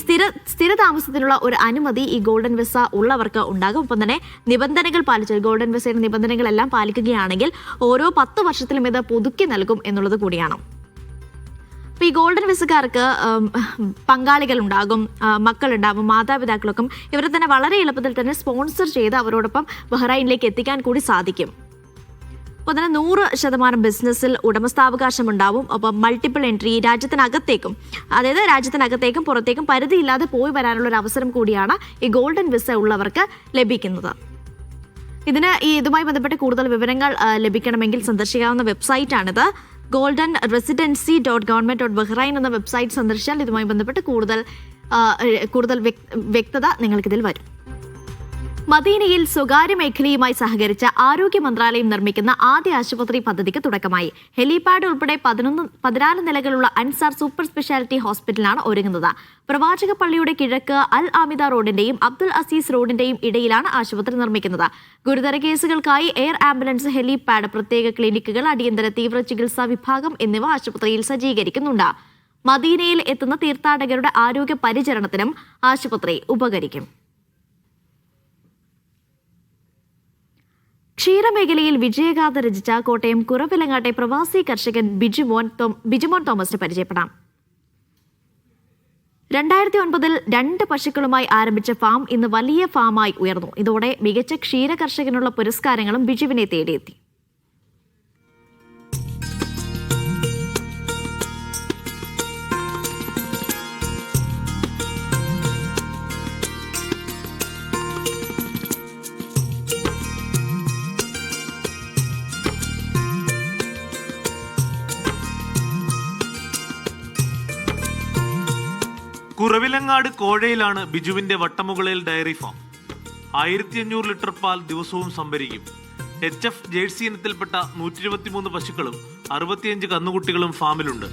സ്ഥിര താമസത്തിനുള്ള ഒരു അനുമതി ഈ ഗോൾഡൻ വിസ ഉള്ളവർക്ക് ഉണ്ടാകും. ഒപ്പം തന്നെ നിബന്ധനകൾ പാലിച്ച് ഗോൾഡൻ വിസയുടെ നിബന്ധനകളെല്ലാം പാലിക്കുകയാണെങ്കിൽ ഓരോ 10 വർഷത്തിലും ഇത് പുതുക്കി നൽകും എന്നുള്ളത് കൂടിയാണ്. അപ്പോൾ ഈ ഗോൾഡൻ വിസക്കാർക്ക് പങ്കാളികൾ ഉണ്ടാകും, മക്കളുണ്ടാകും, മാതാപിതാക്കൾക്കും ഇവരെ തന്നെ വളരെ എളുപ്പത്തിൽ തന്നെ സ്പോൺസർ ചെയ്ത് അവരോടൊപ്പം ബഹ്റൈനിലേക്ക് എത്തിക്കാൻ കൂടി സാധിക്കും. അപ്പോൾ തന്നെ 100% ബിസിനസ്സിൽ ഉടമസ്ഥാവകാശം ഉണ്ടാവും. ഒപ്പം മൾട്ടിപ്പിൾ എൻട്രി രാജ്യത്തിനകത്തേക്കും പുറത്തേക്കും പരിധിയില്ലാതെ പോയി വരാനുള്ള ഒരു അവസരം കൂടിയാണ് ഈ ഗോൾഡൻ വിസ ഉള്ളവർക്ക് ലഭിക്കുന്നത്. ഇതുമായി ബന്ധപ്പെട്ട് കൂടുതൽ വിവരങ്ങൾ ലഭിക്കണമെങ്കിൽ സന്ദർശിക്കാവുന്ന വെബ്സൈറ്റാണിത്. goldenresidency.government.bahrain എന്ന വെബ്സൈറ്റ് സന്ദർശിച്ചാൽ ഇതുമായി ബന്ധപ്പെട്ട് കൂടുതൽ വ്യക്തത നിങ്ങൾക്കിതിൽ വരും. മദീനയിൽ സ്വകാര്യ മേഖലയുമായി സഹകരിച്ച് ആരോഗ്യ മന്ത്രാലയം നിർമ്മിക്കുന്ന ആദ്യ ആശുപത്രി പദ്ധതിക്ക് തുടക്കമായി. ഹെലിപാഡ് ഉൾപ്പെടെ 14 നിലകളുള്ള അൻസാർ സൂപ്പർ സ്പെഷ്യാലിറ്റി ഹോസ്പിറ്റലാണ് ഒരുങ്ങുന്നത്. പ്രവാചക പള്ളിയുടെ കിഴക്ക് അൽ ആമിദ റോഡിന്റെയും അബ്ദുൽ അസീസ് റോഡിന്റെയും ഇടയിലാണ് ആശുപത്രി നിർമ്മിക്കുന്നത്. ഗുരുതര കേസുകൾക്കായി എയർ ആംബുലൻസ്, ഹെലിപാഡ്, പ്രത്യേക ക്ലിനിക്കുകൾ, അടിയന്തര തീവ്ര ചികിത്സാ വിഭാഗം എന്നിവ ആശുപത്രിയിൽ സജ്ജീകരിക്കുന്നുണ്ട്. മദീനയിൽ എത്തുന്ന തീർത്ഥാടകരുടെ ആരോഗ്യ പരിചരണത്തിനും ആശുപത്രി ഉപകരിക്കും. ക്ഷീരമേഖലയിൽ വിജയഗാഥ രചിച്ച കോട്ടയം കുറവിലങ്ങാട്ടെ പ്രവാസി കർഷകൻ ബിജുമോൻ തോമസിനെ പരിചയപ്പെടാം. 2009 2 പശുക്കളുമായി ആരംഭിച്ച ഫാം ഇന്ന് വലിയ ഫാമായി ഉയർന്നു. ഇതോടെ മികച്ച ക്ഷീര കർഷകനുള്ള പുരസ്കാരങ്ങളും ബിജുവിനെ തേടിയെത്തി. കുറവിലങ്ങാട് കോഴയിലാണ് ബിജുവിന്റെ വട്ടമുകളിൽ ഡയറി ഫാം. 1500 ലിറ്റർ പാൽ ദിവസവും സംഭരിക്കും. HF ജേഴ്സി ഇനത്തിൽപ്പെട്ട 123 പശുക്കളും 65 കന്നുകുട്ടികളും ഫാമിലുണ്ട്.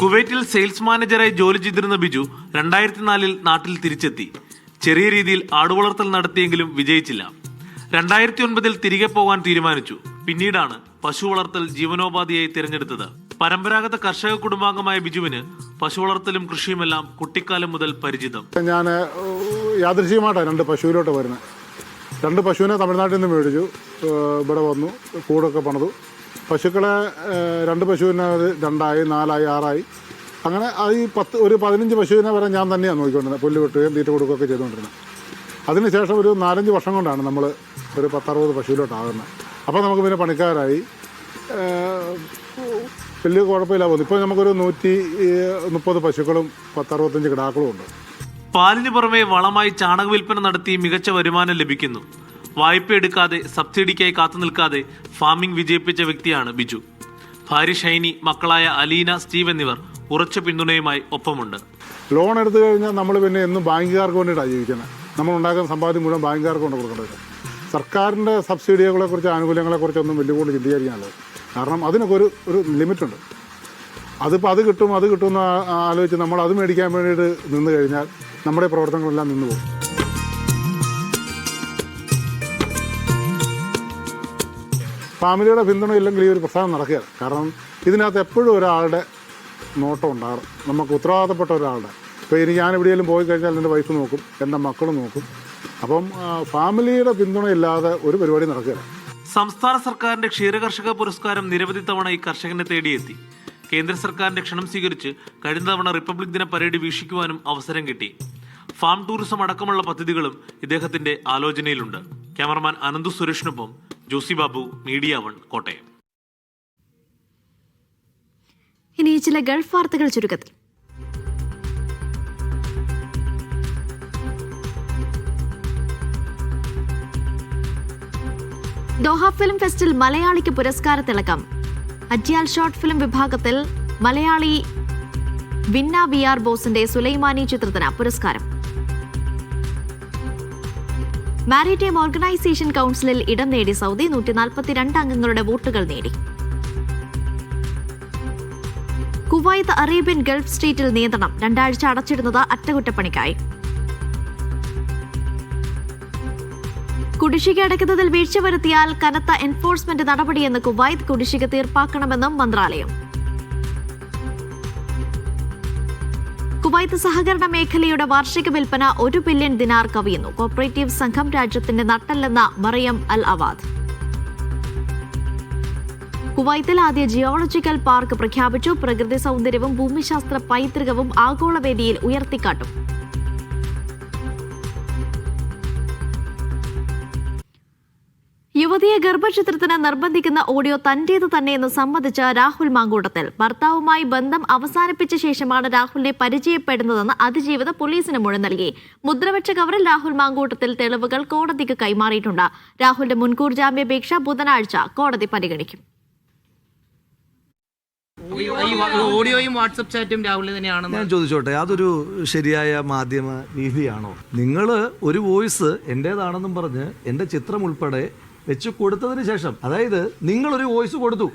കുവൈറ്റിൽ സെയിൽസ് മാനേജറായി ജോലി ചെയ്തിരുന്ന ബിജു 2004 നാട്ടിൽ തിരിച്ചെത്തി. ചെറിയ രീതിയിൽ ആടുവളർത്തൽ നടത്തിയെങ്കിലും വിജയിച്ചില്ല. 2009 തിരികെ പോകാൻ തീരുമാനിച്ചു. പിന്നീടാണ് പശു വളർത്തൽ ജീവനോപാധിയായി തിരഞ്ഞെടുത്തത്. പരമ്പരാഗത കർഷക കുടുംബാംഗമായ ബിജുവിന് പശു വളർത്തലും കൃഷിയുമെല്ലാം കുട്ടിക്കാലം മുതൽ പരിചിതം. ഞാൻ യാദൃശ്ചികമായിട്ടാണ് 2 പശുവിലോട്ട് വരുന്നത്. 2 പശുവിനെ തമിഴ്നാട്ടിൽ നിന്ന് മേടിച്ചു, ഇവിടെ വന്നു, കൂടൊക്കെ പണിതു. പശുക്കളെ 2 പശുവിനെ 2ആയി, 4ആയി, 6ആയി, അങ്ങനെ ഈ 15 പശുവിനെ വരെ ഞാൻ തന്നെയാണ് നോക്കിക്കൊണ്ടിരുന്നത്. പുല്ല് വെട്ടുകയും തീറ്റ കൊടുക്കുകയൊക്കെ ചെയ്തുകൊണ്ടിരുന്നത്. അതിനുശേഷം ഒരു 4-5 വർഷം കൊണ്ടാണ് നമ്മൾ ഒരു 10-60 പശുവിലോട്ടാകുന്നത്. അപ്പോൾ നമുക്ക് പിന്നെ പണിക്കാരായി, വലിയ കുഴപ്പമില്ല പോകുന്നു. ഇപ്പോൾ നമുക്കൊരു 130 പശുക്കളും 10-65 കിടാക്കളും ഉണ്ട്. പാലിന് പുറമെ വളമായി ചാണക വിൽപ്പന നടത്തി മികച്ച വരുമാനം ലഭിക്കുന്നു. വായ്പ എടുക്കാതെ, സബ്സിഡിക്കായി കാത്തു നിൽക്കാതെ ഫാമിംഗ് വിജയിപ്പിച്ച വ്യക്തിയാണ് ബിജു. ഭാര്യ ഷൈനി, മക്കളായ അലീന, സ്റ്റീവ് എന്നിവർ ഉറച്ച പിന്തുണയുമായി ഒപ്പമുണ്ട്. ലോൺ എടുത്തു കഴിഞ്ഞാൽ നമ്മൾ പിന്നെ എന്നും ബാങ്കുകാർക്ക് വേണ്ടിയിട്ടാണ് ജീവിക്കുന്നത്. നമ്മൾ ഉണ്ടാക്കുന്ന സമ്പാദ്യം മുഴുവൻ ബാങ്കുകാർക്ക് കൊണ്ട് കൊടുക്കേണ്ടത്. സർക്കാരിൻ്റെ സബ്സിഡികളെക്കുറിച്ച്, ആനുകൂല്യങ്ങളെക്കുറിച്ചൊന്നും വലിയ കൂടുതൽ ചിന്തിക്കാറിയാണല്ലോ. കാരണം അതിനൊക്കെ ഒരു ലിമിറ്റുണ്ട്. അതിപ്പോൾ അത് കിട്ടുമെന്ന് ആലോചിച്ച് നമ്മൾ അത് മേടിക്കാൻ വേണ്ടിയിട്ട് നിന്ന് കഴിഞ്ഞാൽ നമ്മുടെ പ്രവർത്തനങ്ങളെല്ലാം നിന്ന് പോകും. ഫാമിലിയുടെ പിന്തുണ ഇല്ലെങ്കിൽ ഈ ഒരു പ്രസ്ഥാനം നടക്കുകയാണ്. കാരണം ഇതിനകത്ത് എപ്പോഴും ഒരാളുടെ നോട്ടം ഉണ്ടാകും, നമുക്ക് ഉത്തരവാദിത്തപ്പെട്ട ഒരാളുടെ. ഇപ്പോൾ ഞാൻ എവിടെയെങ്കിലും പോയി കഴിഞ്ഞാൽ എൻ്റെ വൈഫ് നോക്കും, എൻ്റെ മക്കൾ നോക്കും. അപ്പം ഫാമിലിയുടെ പിന്തുണ ഇല്ലാതെ ഒരു പരിപാടി നടക്കുകയില്ല. സംസ്ഥാന സർക്കാരിന്റെ ക്ഷീരകർഷക പുരസ്കാരം നിരവധി തവണ ഈ കർഷകനെ തേടിയെത്തി. കേന്ദ്ര സർക്കാരിന്റെ ക്ഷണം സ്വീകരിച്ച് കഴിഞ്ഞ തവണ റിപ്പബ്ലിക് ദിന പരേഡ് വീക്ഷിക്കുവാനും അവസരം കിട്ടി. ഫാം ടൂറിസം അടക്കമുള്ള പദ്ധതികളും ഇദ്ദേഹത്തിന്റെ ആലോചനയിലുണ്ട്. ക്യാമറമാൻ അനന്തു സുരേഷിനൊപ്പം ജോസി ബാബു, മീഡിയ 1, കോട്ടയം. ഇനി ചില ഗൾഫ് വാർത്തകൾ ചുരുക്കത്തിൽ. ദോഹ ഫിലിം ഫെസ്റ്റിൽ മലയാളിക്ക് പുരസ്കാരത്തിളക്കം. അജ്യാൽ ഷോർട്ട് ഫിലിം വിഭാഗത്തിൽ മലയാളി വിന്ന VR ബോസിന്റെ സുലൈമാനി ചിത്രത്തിന് പുരസ്കാരം. മാരിടൈം ഓർഗനൈസേഷൻ കൗൺസിലിൽ ഇടം നേടി സൗദി. 142 അംഗങ്ങളുടെ വോട്ടുകൾ നേടി. കുവൈത്ത് അറേബ്യൻ ഗൾഫ് സ്ട്രീറ്റിൽ നിയന്ത്രണം. 2 ആഴ്ച അടച്ചിടുന്നത് അറ്റകുറ്റപ്പണിക്കായി. കുടിശ്ശിക അടയ്ക്കുന്നതിൽ വീഴ്ച വരുത്തിയാൽ കനത്ത എൻഫോഴ്സ്മെന്റ് നടപടിയെന്ന് കുവൈത്ത്. കുടിശ്ശിക തീർപ്പാക്കണമെന്നും മന്ത്രാലയം. കുവൈത്ത് സഹകരണ മേഖലയുടെ വാർഷിക വിൽപ്പന 1 ബില്യൺ ദിനാർ കവിയുന്നു. കോപ്പറേറ്റീവ് സംഘം രാജ്യത്തിന്റെ നട്ടെല്ലെന്ന മറിയം അൽ അവാദ്. കുവൈത്തിൽ ആദ്യ ജിയോളജിക്കൽ പാർക്ക് പ്രഖ്യാപിച്ചു. പ്രകൃതി സൗന്ദര്യവും ഭൂമിശാസ്ത്ര പൈതൃകവും ആഗോളവേദിയിൽ ഉയർത്തിക്കാട്ടും. യുവതിയെ ഗർഭചിത്രത്തിന് നിർബന്ധിക്കുന്ന ഓഡിയോ തന്റേത് തന്നെയെന്ന് സമ്മതിച്ച രാഹുൽ മാങ്കൂട്ടത്തിൽ. ഭർത്താവുമായി ബന്ധം അവസാനിപ്പിച്ച ശേഷമാണ് രാഹുലിനെ പരിചയപ്പെടുന്നതെന്ന് അതിജീവിത പോലീസിന് മൊഴി നൽകി. മുദ്രവെച്ച കവറിൽ രാഹുൽ മാങ്കൂട്ടത്തിൽ തെളിവുകൾ കോടതിക്ക് കൈമാറിയിട്ടുണ്ട്. രാഹുലിന്റെ മുൻകൂർ ജാമ്യാപേക്ഷ ബുധനാഴ്ച കോടതി പരിഗണിക്കും. ഓഡിയോയും വാട്സപ്പ് ചാറ്റും രാഹുൽ തന്നെയാണ്. ഞാൻ ചോദിച്ചോട്ടെ, അതൊരു ശരിയായ മാധ്യമ രീതിയാണോ? നിങ്ങൾ ഒരു വോയിസ് എൻ്റേതാണെന്നും പറഞ്ഞ് എൻ്റെ ചിത്രം ഉൾപ്പെടെ വെച്ച് കൊടുത്തതിന് ശേഷം, അതായത് നിങ്ങളൊരു വോയിസ് കൊടുത്തു,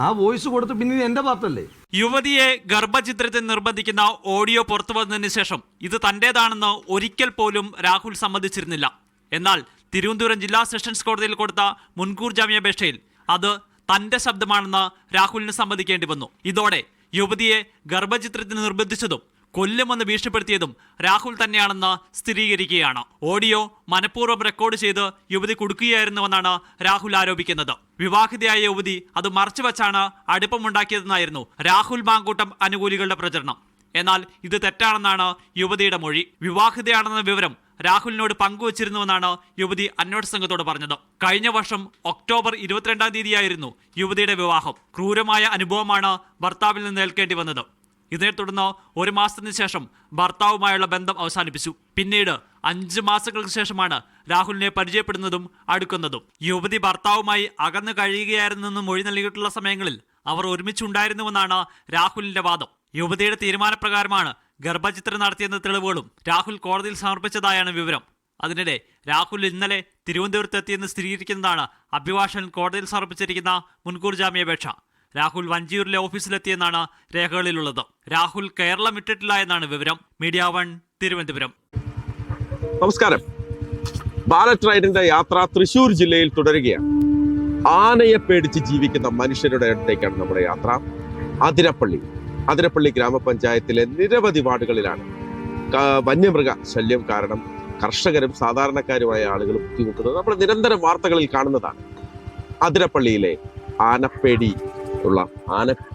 ആ വോയിസ് കൊടുത്ത് പിന്നെ എൻ്റെ പാർട്ടല്ലേ? യുവതിയെ ഗർഭചിത്രത്തിൽ നിർബന്ധിക്കുന്ന ഓഡിയോ പുറത്തു വന്നതിന് ശേഷം ഇത് തന്റേതാണെന്ന് ഒരിക്കൽ പോലും രാഹുൽ സമ്മതിച്ചിരുന്നില്ല. എന്നാൽ തിരുവനന്തപുരം ജില്ലാ സെഷൻസ് കോടതിയിൽ കൊടുത്ത മുൻകൂർ ജാമ്യാപേക്ഷയിൽ അത് തന്റെ ശബ്ദമാണെന്ന് രാഹുലിന് സമ്മതിക്കേണ്ടി വന്നു. ഇതോടെ യുവതിയെ ഗർഭചിത്രത്തിന് നിർബന്ധിച്ചതും കൊല്ലുമെന്ന് ഭീഷണിപ്പെടുത്തിയതും രാഹുൽ തന്നെയാണെന്ന് സ്ഥിരീകരിക്കുകയാണ്. ഓഡിയോ മനഃപൂർവ്വം റെക്കോർഡ് ചെയ്ത് യുവതി കൊടുക്കുകയായിരുന്നുവെന്നാണ് രാഹുൽ ആരോപിക്കുന്നത്. വിവാഹിതയായ യുവതി അത് മറച്ചുവെച്ചാണ് അടുപ്പമുണ്ടാക്കിയതെന്നായിരുന്നു രാഹുൽ മാങ്കൂട്ടം അനുകൂലികളുടെ പ്രചരണം. എന്നാൽ ഇത് തെറ്റാണെന്നാണ് യുവതിയുടെ മൊഴി. വിവാഹിതയാണെന്ന വിവരം രാഹുലിനോട് പങ്കുവച്ചിരുന്നുവെന്നാണ് യുവതി അന്വേഷണ സംഘത്തോട് പറഞ്ഞത്. കഴിഞ്ഞ വർഷം ഒക്ടോബർ 22-ാം തീയതിയായിരുന്നു യുവതിയുടെ വിവാഹം. ക്രൂരമായ അനുഭവമാണ് ഭർത്താവിൽ നിന്ന് ഏൽക്കേണ്ടി വന്നത്. ഇതിനെ തുടർന്ന് 1 മാസത്തിന് ശേഷം ഭർത്താവുമായുള്ള ബന്ധം അവസാനിപ്പിച്ചു. പിന്നീട് 5 മാസങ്ങൾക്ക് ശേഷമാണ് രാഹുലിനെ പരിചയപ്പെടുന്നതും അടുക്കുന്നതും. യുവതി ഭർത്താവുമായി അകന്നു കഴിയുകയായിരുന്നെന്ന് മൊഴി നൽകിയിട്ടുള്ള സമയങ്ങളിൽ അവർ ഒരുമിച്ചുണ്ടായിരുന്നുവെന്നാണ് രാഹുലിന്റെ വാദം. യുവതിയുടെ തീരുമാനപ്രകാരമാണ് ഗർഭചിത്രം നടത്തിയെന്ന തെളിവുകളും രാഹുൽ കോടതിയിൽ സമർപ്പിച്ചതായാണ് വിവരം. അതിനിടെ രാഹുൽ ഇന്നലെ തിരുവനന്തപുരത്ത് എത്തിയെന്ന് സ്ഥിരീകരിക്കുന്നതാണ് അഭിഭാഷകൻ കോടതിയിൽ സമർപ്പിച്ചിരിക്കുന്ന മുൻകൂർ ജാമ്യാപേക്ഷ. രാഹുൽ വഞ്ചിയൂരിലെ ഓഫീസിലെത്തിയെന്നാണ് രേഖകളിലുള്ളത്. രാഹുൽ കേരളം വിട്ടിട്ടില്ല എന്നാണ് വിവരം. മീഡിയ 1 തിരുവനന്തപുരം. നമസ്കാരം. ബാലറ്റ് റൈഡിന്റെ യാത്ര തൃശൂർ ജില്ലയിൽ തുടരുകയാണ്. ആനയെ പേടിച്ച് ജീവിക്കുന്ന മനുഷ്യരുടെ അടുത്തേക്കാണ് നമ്മുടെ യാത്ര. അതിരപ്പള്ളി ഗ്രാമപഞ്ചായത്തിലെ നിരവധി വാർഡുകളിലാണ് വന്യമൃഗ ശല്യം കാരണം കർഷകരും സാധാരണക്കാരുമായ ആളുകൾ ബുദ്ധിമുട്ടുന്നത് നമ്മൾ നിരന്തരം വാർത്തകളിൽ കാണുന്നതാണ്. അതിരപ്പള്ളിയിലെ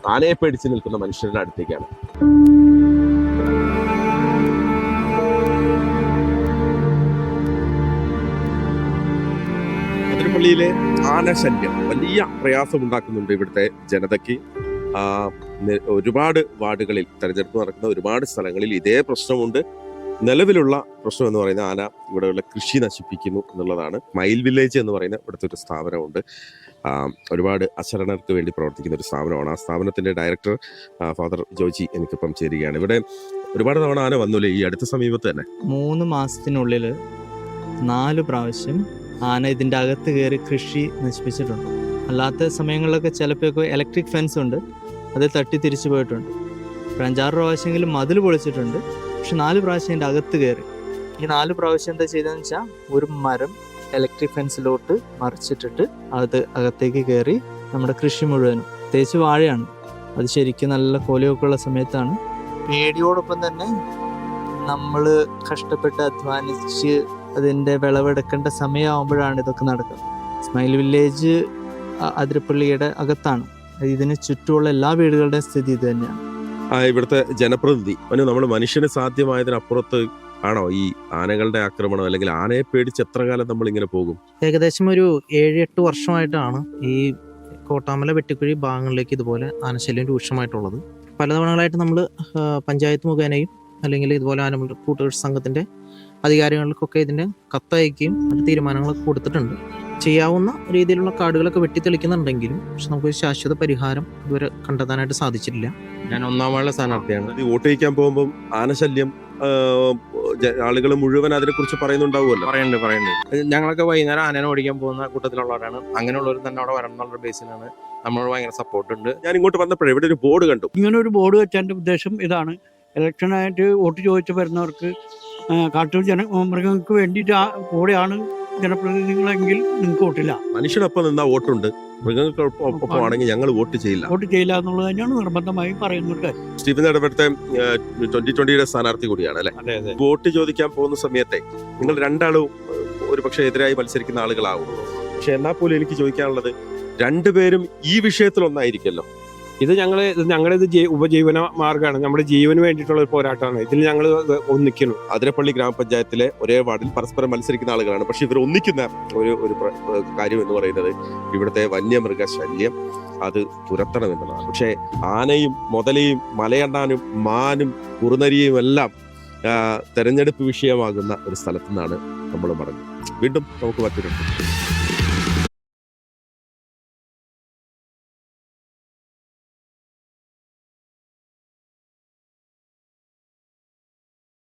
ആനയെ പേടിച്ച് നിൽക്കുന്ന മനുഷ്യരുടെ അടുത്തേക്കാണ്. അതിരപ്പള്ളിയിലെ ആനശല്യം വലിയ പ്രയാസമുണ്ടാക്കുന്നുണ്ട് ഇവിടുത്തെ ജനതയ്ക്ക്. ഒരുപാട് വാർഡുകളിൽ തെരഞ്ഞെടുപ്പ് നടക്കുന്ന ഒരുപാട് സ്ഥലങ്ങളിൽ ഇതേ പ്രശ്നമുണ്ട്. നിലവിലുള്ള പ്രശ്നം എന്ന് പറയുന്ന ആന ഇവിടെയുള്ള കൃഷി നശിപ്പിക്കുന്നു എന്നുള്ളതാണ്. മയിൽ വില്ലേജ് എന്ന് പറയുന്ന ഇവിടുത്തെ ഒരു സ്ഥാപനമുണ്ട്. ഒരുപാട് അശരണർക്ക് വേണ്ടി പ്രവർത്തിക്കുന്ന ഒരു സ്ഥാപനമാണ്. ആ സ്ഥാപനത്തിന്റെ ഡയറക്ടർ ഫാദർ ജോജി എനിക്കിപ്പം ചേരുകയാണ്. ഇവിടെ ഒരുപാട് തവണ ആന വന്നൂലേ ഈ അടുത്ത സമീപത്ത് തന്നെ? 3 മാസത്തിനുള്ളിൽ 4 പ്രാവശ്യം ആന ഇതിൻ്റെ അകത്ത് കയറി കൃഷി നശിപ്പിച്ചിട്ടുണ്ട്. അല്ലാത്ത സമയങ്ങളിലൊക്കെ ചിലപ്പോൾ ഇലക്ട്രിക് ഫെൻസ് ഉണ്ട്, അത് തട്ടി തിരിച്ചു പോയിട്ടുണ്ട്. 5-6 പ്രാവശ്യമെങ്കിലും മതിൽ പൊളിച്ചിട്ടുണ്ട്. പക്ഷെ 4 പ്രാവശ്യം അതിൻ്റെ അകത്ത് കയറി. ഈ 4 പ്രാവശ്യം എന്താ ചെയ്തതെന്ന് വെച്ചാൽ ഒരു മരം ഇലക്ട്രിക് ഫെൻസിലോട്ട് മറിച്ചിട്ടിട്ട് അകത്തേക്ക് കയറി നമ്മുടെ കൃഷി മുഴുവനും, പ്രത്യേകിച്ച് വാഴയാണ്, അത് ശരിക്കും നല്ല കോലിയൊക്കെ ഉള്ള സമയത്താണ്. പേടിയോടൊപ്പം തന്നെ നമ്മൾ കഷ്ടപ്പെട്ട് അധ്വാനിച്ച് അതിൻ്റെ വിളവെടുക്കേണ്ട സമയമാകുമ്പോഴാണ് ഇതൊക്കെ നടക്കുന്നത്. സ്മൈൽ വില്ലേജ് അതിരപ്പള്ളിയുടെ അകത്താണ്. ഇതിന് ചുറ്റുമുള്ള എല്ലാ വീടുകളുടെയും സ്ഥിതി ഇത് തന്നെയാണ്. ഇവിടുത്തെ ജനപ്രതിനിധി നമ്മൾ മനുഷ്യന് സാധ്യമായതിനപ്പുറത്ത് ആണോ ഈ ആനകളുടെ ആക്രമണം, അല്ലെങ്കിൽ ആനയെ പേടിച്ച് എത്ര കാലം നമ്മൾ ഇങ്ങനെ പോകും? ഏകദേശം ഒരു 7-8 വർഷമായിട്ടാണ് ഈ കോട്ടാമല വെട്ടിക്കുഴി ഭാഗങ്ങളിലേക്ക് ഇതുപോലെ ആനശല്യം രൂക്ഷമായിട്ടുള്ളത്. പലതവണകളായിട്ട് നമ്മൾ പഞ്ചായത്ത് മുഖേനയും അല്ലെങ്കിൽ ഇതുപോലെ ആന കൂട്ടുകൃഷി സംഘത്തിൻ്റെ അധികാരികൾക്കൊക്കെ ഇതിൻ്റെ കത്തയക്കുകയും മറ്റു തീരുമാനങ്ങളൊക്കെ കൊടുത്തിട്ടുണ്ട്. ചെയ്യാവുന്ന രീതിയിലുള്ള കാടുകളൊക്കെ വെട്ടിത്തെളിക്കുന്നുണ്ടെങ്കിലും പക്ഷെ നമുക്ക് ശാശ്വത പരിഹാരം ഇതുവരെ കണ്ടെത്താനായിട്ട് സാധിച്ചിട്ടില്ല. ഞാൻ 1ാം വാർഡിലെ സ്ഥാനാർത്ഥിയാണ്. വോട്ട് ചെയ്യിക്കാൻ പോകുമ്പോൾ ആനശല്യം ആളുകൾ മുഴുവൻ അതിനെക്കുറിച്ച് പറയുന്നുണ്ടാവുമല്ലോ? പറയുന്നുണ്ട്. ഞങ്ങളൊക്കെ വൈകുന്നേരം ആനനെ ഓടിക്കാൻ പോകുന്ന കൂട്ടത്തിലുള്ളവരാണ്. അങ്ങനെയുള്ളവർ തന്നെ അവിടെ വരണം എന്നുള്ള ബേസിലാണ് നമ്മൾ ഭയങ്കര സപ്പോർട്ട് ഉണ്ട്. ഞാൻ ഇങ്ങോട്ട് വന്നപ്പോഴേ ഇവിടെ ഒരു ബോർഡ് കണ്ടു. ഇങ്ങനെ ഒരു ബോർഡ് വെച്ചതിൻ്റെ ഉദ്ദേശം ഇതാണ്: ഇലക്ഷനായിട്ട് വോട്ട് ചോദിച്ച് വരുന്നവർക്ക് കാട്ടൂർ മൃഗങ്ങൾക്ക് വേണ്ടിയിട്ട് കൂടെയാണ് ജനപ്രതിനിധികളെങ്കിൽ നിങ്ങൾക്ക് വോട്ടില്ല. മനുഷ്യനൊപ്പം നിന്നാ വോട്ടുണ്ട്, മൃഗങ്ങൾക്കൊപ്പമാണെങ്കിൽ ഞങ്ങൾ വോട്ട് ചെയ്യില്ല എന്നുള്ളത് തന്നെയാണ് നിർബന്ധമായി പറയുന്നത്. സ്റ്റീഫൻ ഇടപെടുത്ത 2020 സ്ഥാനാർത്ഥി കൂടിയാണ് അല്ലെ? വോട്ട് ചോദിക്കാൻ പോകുന്ന സമയത്തെ നിങ്ങൾ രണ്ടാളും ഒരു പക്ഷേ എതിരായി മത്സരിക്കുന്ന ആളുകളാവും. പക്ഷെ എന്നാൽ പോലും എനിക്ക് ചോദിക്കാനുള്ളത്, രണ്ടുപേരും ഈ വിഷയത്തിൽ ഒന്നായിരിക്കല്ലോ. ഇത് ഞങ്ങളുടെ ഉപജീവന മാർഗ്ഗമാണ്, നമ്മുടെ ജീവന് വേണ്ടിയിട്ടുള്ള ഒരു പോരാട്ടമാണ്. ഇതിൽ ഞങ്ങൾ ഒന്നിക്കുന്നു. അതിരപ്പള്ളി ഗ്രാമപഞ്ചായത്തിലെ ഒരേ വാർഡിൽ പരസ്പരം മത്സരിക്കുന്ന ആളുകളാണ്. പക്ഷെ ഇവർ ഒന്നിക്കുന്ന ഒരു കാര്യം എന്ന് പറയുന്നത് ഇവിടുത്തെ വന്യമൃഗ ശല്യം അത് തുരത്തണം എന്നുള്ളതാണ്. പക്ഷേ ആനയും മുതലയും മലയണ്ണാനും മാനും കുറുനരിയും എല്ലാം തെരഞ്ഞെടുപ്പ് വിഷയമാകുന്ന ഒരു സ്ഥലത്തു നിന്നാണ് നമ്മൾ മടങ്ങുന്നത്. വീണ്ടും നമുക്ക് മറ്റൊരു